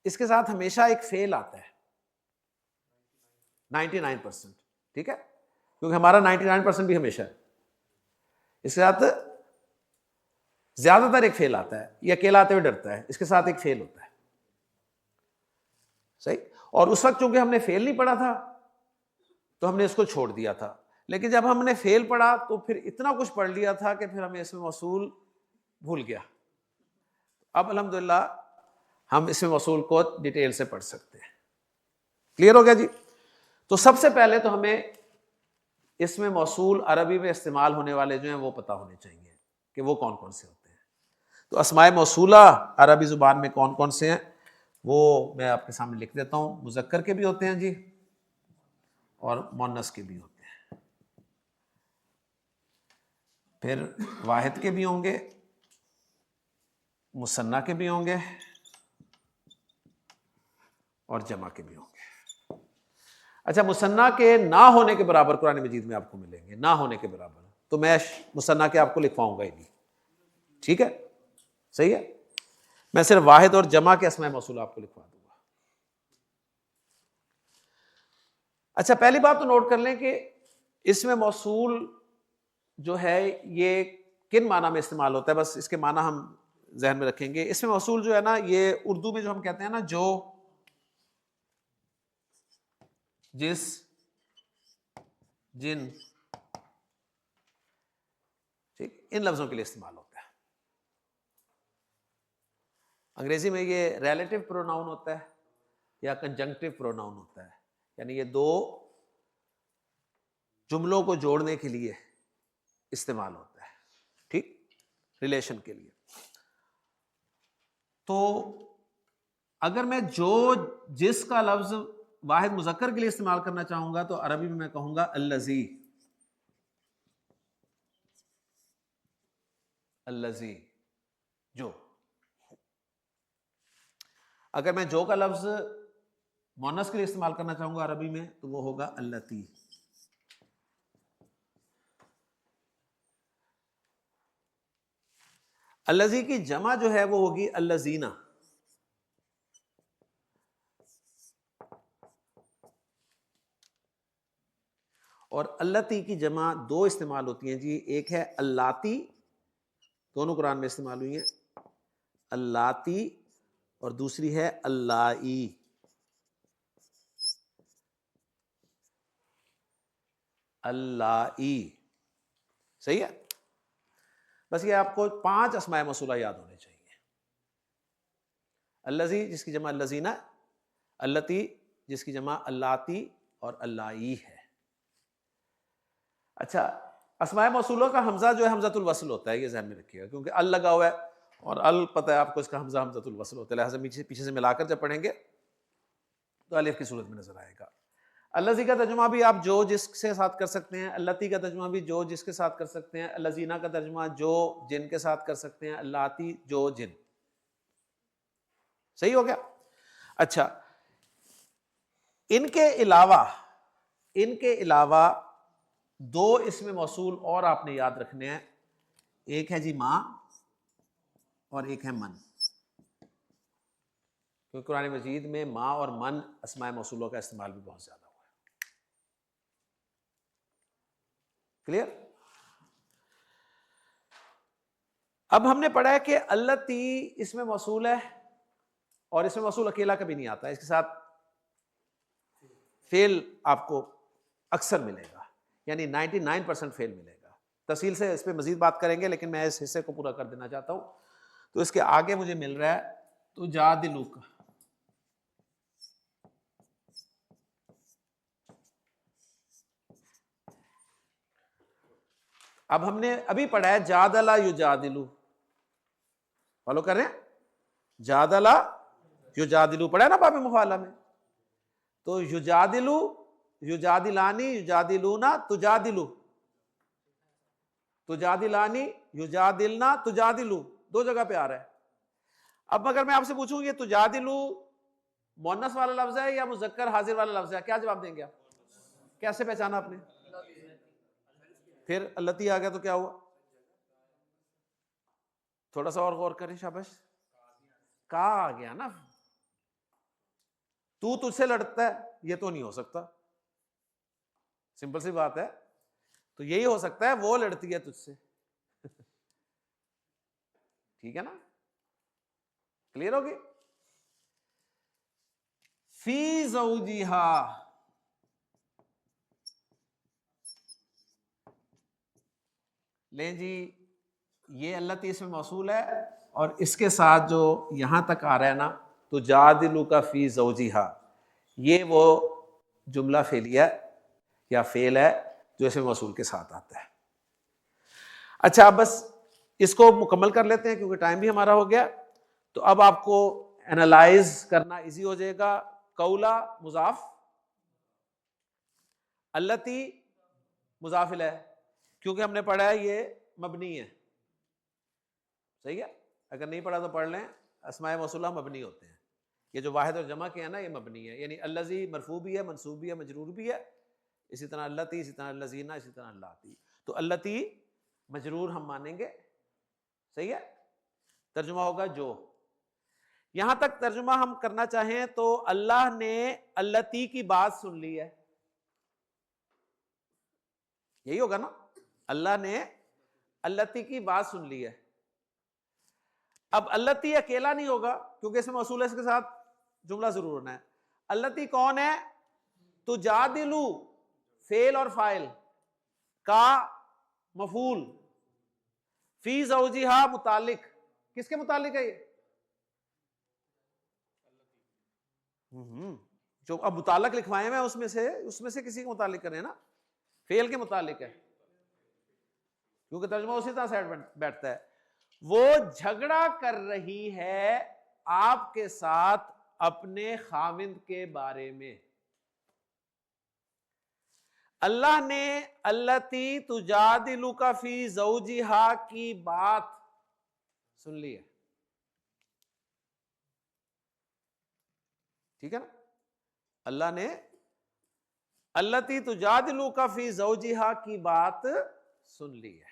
اس کے ساتھ ہمیشہ ایک فعل آتا ہے 99%. ٹھیک ہے، کیونکہ ہمارا 99% بھی ہمیشہ ہے. اس کے ساتھ زیادہ تر ایک فعل آتا ہے، یہ اکیلا آتے ہوئے ڈرتا ہے، اس کے ساتھ ایک فعل ہوتا ہے. صحیح. اور اس وقت چونکہ ہم نے فعل نہیں پڑھا تھا تو ہم نے اس کو چھوڑ دیا تھا، لیکن جب ہم نے فعل پڑھا تو پھر اتنا کچھ پڑھ لیا تھا کہ پھر ہمیں اس میں موصول بھول گیا. اب الحمدللہ ہم اس میں موصول کو ڈیٹیل سے پڑھ سکتے ہیں. کلیئر ہو گیا جی؟ تو سب سے پہلے تو ہمیں اس میں موصول عربی میں استعمال ہونے والے جو ہیں وہ پتہ ہونے چاہیے کہ وہ کون کون سے ہوتے ہیں. تو اسماء موصولہ عربی زبان میں کون کون سے ہیں وہ میں آپ کے سامنے لکھ دیتا ہوں. مذکر کے بھی ہوتے ہیں جی، اور مؤنث کے بھی ہوتے ہیں، پھر واحد کے بھی ہوں گے، مثنیٰ کے بھی ہوں گے، اور جمع کے بھی ہوں گے. اچھا، مثنیٰ کے نہ ہونے کے برابر قرآن مجید میں آپ کو ملیں گے، نہ ہونے کے برابر، تو میں مثنیٰ کے آپ کو لکھواؤں گا ہی نہیں. ٹھیک ہے، صحیح ہے، میں صرف واحد اور جمع کے اسماء موصول آپ کو لکھوا دوں گا. اچھا، پہلی بات تو نوٹ کر لیں کہ اسم موصول جو ہے یہ کن معنی میں استعمال ہوتا ہے، بس اس کے معنی ہم ذہن میں رکھیں گے. اسم موصول جو ہے نا، یہ اردو میں جو ہم کہتے ہیں نا، جو، جس، جن، ٹھیک، ان لفظوں کے لیے استعمال ہوتا ہے. انگریزی میں یہ ریلیٹو پروناؤن ہوتا ہے یا کنجنکٹو پروناؤن ہوتا ہے، یعنی یہ دو جملوں کو جوڑنے کے لیے استعمال ہوتا ہے، ٹھیک، ریلیشن کے لیے. تو اگر میں جو، جس کا لفظ واحد مذکر کے لیے استعمال کرنا چاہوں گا تو عربی میں کہوں گا الذی. الذی، جو. اگر میں جو کا لفظ مؤنث کے لیے استعمال کرنا چاہوں گا عربی میں تو وہ ہوگا اللتی. الذی کی جمع جو ہے وہ ہوگی الذین، اور اللاتی کی جمع دو استعمال ہوتی ہیں جی، ایک ہے اللاتی، دونوں قرآن میں استعمال ہوئی ہیں، اللاتی، اور دوسری ہے اللائی۔ اللائی، صحیح ہے؟ بس یہ آپ کو 5 اسماء موصولہ یاد ہونے چاہیے۔ الذی جس کی جمع الذین، اللاتی جس کی جمع اللاتی، اور اللائی ہے۔ اچھا، اسماء موصولہ کا حمزہ جو ہے حمزۃ الوصل ہوتا ہے، یہ ذہن میں رکھیے گا، کیونکہ ال لگا ہوا ہے اور ال پتہ ہے آپ کو اس کا حمزہ حمزۃ الوصل ہوتا ہے، لہٰذا پیچھے سے ملا کر جب پڑھیں گے تو الف کی صورت میں نظر آئے گا۔ الذی کا ترجمہ بھی آپ جو جس کے ساتھ کر سکتے ہیں، اللاتی کا ترجمہ بھی جو جس کے ساتھ کر سکتے ہیں، الذین کا ترجمہ جو جن کے ساتھ کر سکتے ہیں، اللاتی جو جن۔ صحیح ہو گیا؟ اچھا، ان کے علاوہ 2 اسم موصول اور آپ نے یاد رکھنے ہیں، ایک ہے جی ماں اور ایک ہے من، کیونکہ قرآن مجید میں ماں اور من اسماء موصولوں کا استعمال بھی بہت زیادہ ہوا ہے۔ کلیئر؟ اب ہم نے پڑھا ہے کہ اللاتی اسم موصول ہے، اور اسم موصول اکیلا کبھی نہیں آتا، اس کے ساتھ فعل آپ کو اکثر ملے گا، یعنی 99% فعل ملے گا۔ تفصیل سے اس پہ مزید بات کریں گے، لیکن میں اس حصے کو پورا کر دینا چاہتا ہوں۔ تو اس کے آگے مجھے مل رہا ہے تجادلک، اب ہم نے ابھی پڑھا ہے جادل یجادلو، فالو کر رہے ہیں؟ جادل یجادلو پڑھا ہے نا باب مفاعلہ میں، تو یجادلو، یجادلانی، یجادلونا، تجادلو، تجادلانی، یجادلنا، تجادلو، 2 جگہ پہ آ رہا ہے۔ اب اگر میں آپ سے پوچھوں یہ تجادلو مؤنث والا لفظ ہے یا مذکر حاضر والا لفظ ہے، کیا جواب دیں گے آپ؟ کیسے پہچانا آپ نے؟ پھر اللاتی آ گیا تو کیا ہوا؟ تھوڑا سا اور غور کریں، شاباش، کا آ گیا نا، تو تجھ سے لڑتا ہے، یہ تو نہیں ہو سکتا، سمپل سی بات ہے، تو یہی ہو سکتا ہے وہ لڑتی ہے تجھ سے، ٹھیک ہے نا؟ کلیئر ہوگی؟ فی زوجہا، لیں جی، یہ اللاتی اسم موصول ہے، اور اس کے ساتھ جو یہاں تک آ رہا ہے نا تجادلک فی زوجہا، یہ وہ جملہ فعلیہ یا فعل ہے جو اسم موصول کے ساتھ آتا ہے۔ اچھا، بس اس کو مکمل کر لیتے ہیں کیونکہ ٹائم بھی ہمارا ہو گیا، تو اب آپ کو انالائز کرنا ایزی ہو جائے گا۔ قولا مضاف، اللاتی مضاف الیہ، کیونکہ ہم نے پڑھا ہے یہ مبنی ہے، صحیح ہے؟ اگر نہیں پڑھا تو پڑھ لیں، اسماء موصولہ مبنی ہوتے ہیں، یہ جو واحد اور جمع کے ہیں نا یہ مبنی ہے، یعنی الذی مرفوع بھی ہے، منصوب بھی ہے، مجرور بھی ہے، اسی طرح اللاتی، اسی طرح الذین، اسی طرح اللاتی، تو اللاتی مجرور ہم مانیں گے، صحیح ہے؟ ترجمہ ہوگا جو۔ یہاں تک ترجمہ ہم کرنا چاہیں تو اللہ نے اللاتی کی بات سن لی ہے، یہی ہوگا نا، اللہ نے اللاتی کی بات سن لی ہے۔ اب اللاتی اکیلا نہیں ہوگا کیونکہ اس میں موصول ہے، اس کے ساتھ جملہ ضرور ہونا ہے۔ اللاتی کون ہے؟ تجادلو فعل اور فاعل، کا مفعول، فی زوجہا متعلق، کس کے متعلق ہے یہ؟ جو اب متعلق لکھوائے ہیں اس میں سے کسی کے متعلق کریں نا، فعل کے متعلق ہے، کیونکہ ترجمہ اسی طرح سائڈ بیٹھتا ہے۔ وہ جھگڑا کر رہی ہے آپ کے ساتھ اپنے خاوند کے بارے میں۔ اللہ نے اللاتی تجادلک فی زوجہا کی بات سن لی ہے، ٹھیک ہے نا؟ اللہ نے اللاتی تجادلک فی زوجہا کی بات سن لی ہے۔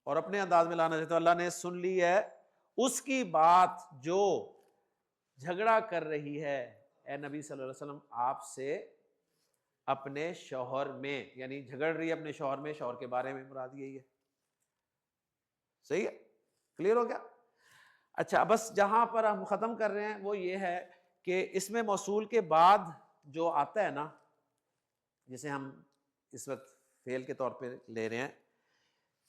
اور اپنے انداز میں لانا چاہتے تو اللہ نے سن لی ہے اس کی بات جو جھگڑا کر رہی ہے اے نبی صلی اللہ علیہ وسلم آپ سے اپنے شوہر میں، یعنی جھگڑ رہی ہے اپنے شوہر میں، شوہر کے بارے میں مراد یہی ہے. صحیح ہے، کلیئر ہو گیا؟ اچھا بس جہاں پر ہم ختم کر رہے ہیں وہ یہ ہے کہ اس میں موصول کے بعد جو آتا ہے نا، جسے ہم اس وقت فعل کے طور پہ لے رہے ہیں،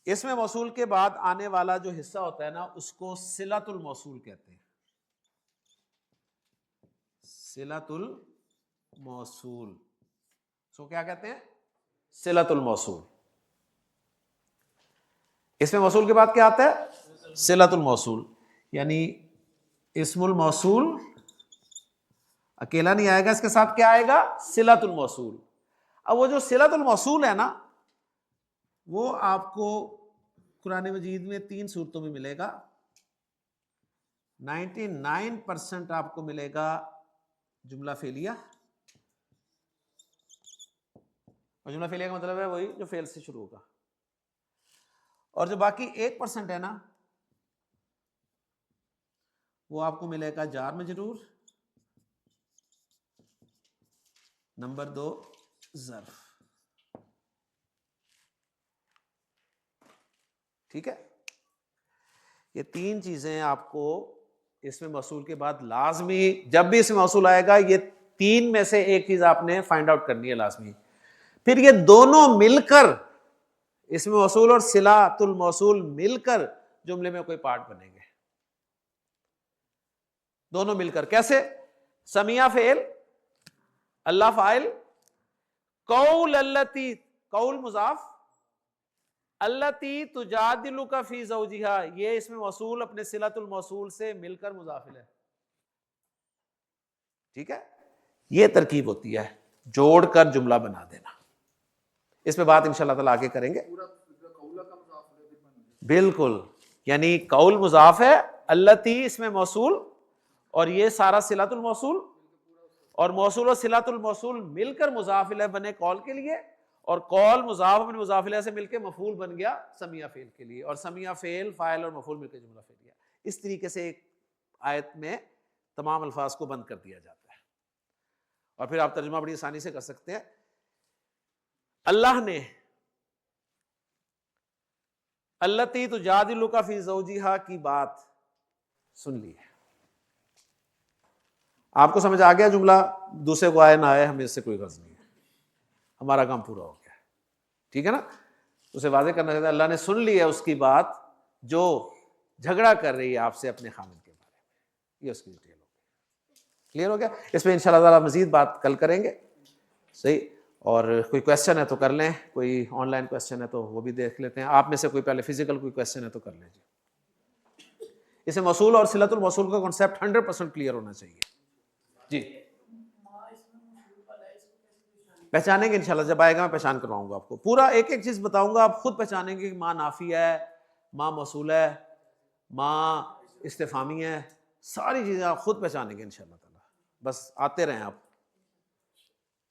اس میں موصول کے بعد آنے والا جو حصہ ہوتا ہے نا اس کو صلۃ الموصول کہتے ہیں. صلۃ الموصول، سو کیا کہتے ہیں؟ صلۃ الموصول. اس میں موصول کے بعد کیا آتا ہے؟ صلۃ الموصول، یعنی اسم الموصول اکیلا نہیں آئے گا، اس کے ساتھ کیا آئے گا؟ صلۃ الموصول. اب وہ جو صلۃ الموصول ہے نا وہ آپ کو قرآن مجید میں 3 صورتوں میں ملے گا. 99% آپ کو ملے گا جملہ فعلیہ، اور جملہ فعلیہ کا مطلب ہے وہی جو فعل سے شروع ہوگا، اور جو باقی 1% ہے نا وہ آپ کو ملے گا جار مجرور، نمبر 2 ظرف. ٹھیک ہے، یہ 3 چیزیں آپ کو اس میں موصول کے بعد لازمی، جب بھی اس میں موصول آئے گا یہ 3 میں سے ایک چیز آپ نے فائنڈ آؤٹ کرنی ہے لازمی. پھر یہ دونوں مل کر، اس میں موصول اور صلۃ الموصول مل کر جملے میں کوئی پارٹ بنیں گے، دونوں مل کر. کیسے؟ سمیع فعل، اللہ فاعل، قول اللتی، قول مضاف، اللتی تجادلک فی زوجہا، یہ اس میں موصول اپنے صلۃ الموصول سے مل کر مضاف ہے. ٹھیک ہے، یہ ترکیب ہوتی ہے جوڑ کر جملہ بنا دینا. اس پہ بات انشاءاللہ تعالیٰ آگے کریں گے. بالکل، یعنی قول مضاف ہے، اللتی اس میں موصول، اور یہ سارا صلۃ الموصول، اور موصول اور صلۃ الموصول مل کر مضاف الیہ بنے قول کے لیے، اور قول مضاف اپنے مضاف الیہ سے مل کے مفعول بن گیا سمیع فعل کے لیے، اور سمیع فعل فاعل اور مفعول مل کے جملہ فعلیہ. اس طریقے سے ایک آیت میں تمام الفاظ کو بند کر دیا جاتا ہے. اور پھر آپ ترجمہ بڑی آسانی سے کر سکتے ہیں. اللہ نے اللتی تجادلک فی زوجہا کی بات سن لی ہے. آپ کو سمجھ آ گیا جملہ؟ دوسرے کو آئے نہ آئے ہمیں اس سے کوئی غرض نہیں ہے، ہمارا کام پورا ہو گیا. ٹھیک ہے نا؟ اسے واضح کرنا چاہتا ہے اللہ نے سن لی ہے اس کی بات جو جھگڑا کر رہی ہے آپ سے اپنے خامد کے بارے میں. یہ اس کی ڈیٹیل ہو گئی. کلیئر ہو گیا؟ اس پہ انشاءاللہ تعالیٰ مزید بات کل کریں گے. صحیح. اور کوئی کویسچن ہے تو کر لیں، کوئی آن لائن کویسچن ہے تو وہ بھی دیکھ لیتے ہیں. آپ میں سے کوئی پہلے فزیکل کوئی کویسچن ہے تو کر لیں. جی، اسے موصول اور صلۃ الموصول کا کنسیپٹ 100% کلیئر ہونا چاہیے. جی پہچانیں گے انشاءاللہ، جب آئے گا میں پہچان کرواؤں گا آپ کو. پورا ایک ایک چیز بتاؤں گا، آپ خود پہچانیں گے کہ ماں نافی ہے، ماں موصول ہے، ماں استفہامی ہے، ساری چیزیں آپ خود پہچانیں گے انشاءاللہ تعالیٰ. بس آتے رہیں آپ.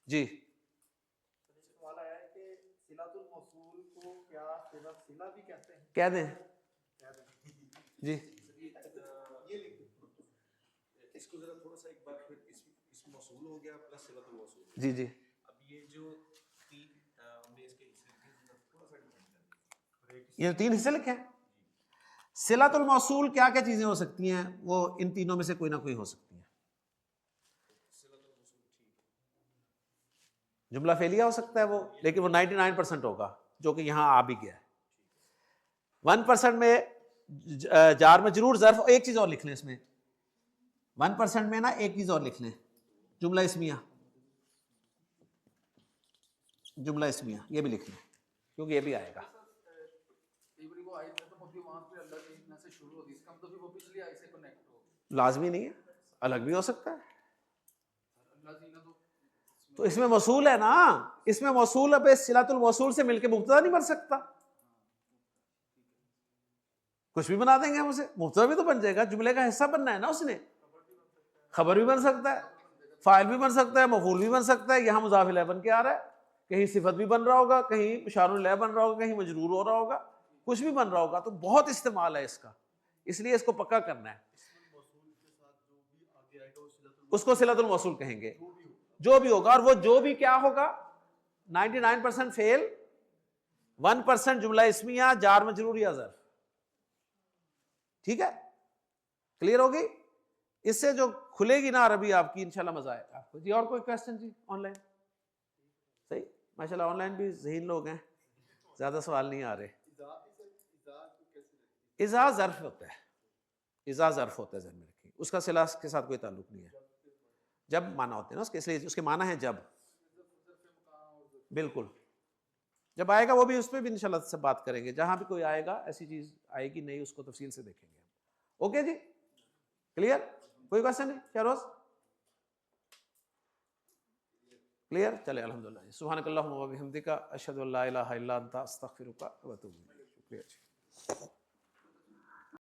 جی سوال آیا ہے کہ صلۃ الموصول کو کیا صلہ بھی کہتے ہیں؟ کہہ دیں. جی اس کو ذرا تھوڑا سا ایک بار پھر اس موصول ہو گیا پلس صلۃ الموصول. جی جی اب یہ جو ہم نے اس کے حصے تھوڑا سا یہ 3 حصے لکھے ہیں. صلۃ الموصول کیا کیا چیزیں ہو سکتی ہیں؟ وہ ان تینوں میں سے کوئی نہ کوئی ہو سکتی ہیں. جملہ فعلیہ ہو سکتا ہے وہ، لیکن وہ 99% ہوگا جو کہ یہاں آ بھی گیا ہے. 1% میں جار مجرور ظرف. ایک چیز اور لکھ لیں اس میں، 1% میں نا ایک چیز اور لکھ لیں، جملہ اسمیہ. جملہ اسمیہ یہ بھی لکھ لیں کیونکہ یہ بھی آئے گا. لازمی نہیں ہے، الگ بھی ہو سکتا ہے. تو اس میں موصول ہے نا، اس میں موصول اب صلۃ الموصول سے مل کے مبتدا نہیں بن سکتا. کچھ بھی بنا دیں گے ہم اسے، مبتدا بھی تو بن جائے گا. جملے کا حصہ بننا ہے نا اس نے. خبر بھی بن سکتا ہے، فاعل بھی بن سکتا ہے، مفعول بھی بن سکتا ہے. یہاں مضاف الیہ بن کے آ رہا ہے، کہیں صفت بھی بن رہا ہوگا، کہیں اشار الیہ بن رہا ہوگا، کہیں مجرور ہو رہا ہوگا. کچھ بھی بن رہا ہوگا تو بہت استعمال ہے اس کا، اس لیے اس کو پکا کرنا ہے. اس کو صلۃ الموصول کہیں گے، جو بھی ہوگا. اور وہ جو بھی کیا ہوگا؟ 99% فعل، 1% جملہ اسمیہ، جار مجرور یا ظرف. ٹھیک ہے، کلیئر ہوگی؟ اس سے جو کھلے گی نا عربی آپ کی، انشاءاللہ مزہ آئے گا آپ کو. جی اور کوئی کویسچن جی آن لائن؟ صحیح، ماشاءاللہ آن لائن بھی ذہین لوگ ہیں، زیادہ سوال نہیں آ رہے. اذا ظرف ہوتا ہے، اذا ظرف ہوتا ہے، ذہن میں رکھیں، اس کا صلہ کے ساتھ کوئی تعلق نہیں ہے. جب معنی ہوتے ہیں نا اس کے، اس لیے اس کے معنی ہے جب. بالکل، جب آئے گا وہ بھی اس پہ بھی انشاءاللہ سے بات کریں گے. جہاں بھی کوئی آئے گا ایسی چیز آئے گی نہیں، اس کو تفصیل سے دیکھیں گے. اوکے جی، کلیئر؟ کوئی کوشچن نہیں شہروز؟ کلیئر؟ چلے الحمدللہ. سبحانک اللہم و بحمدک، اشہد ان لا الہ الا انت، استغفرک و اتوب الیک. شکریہ.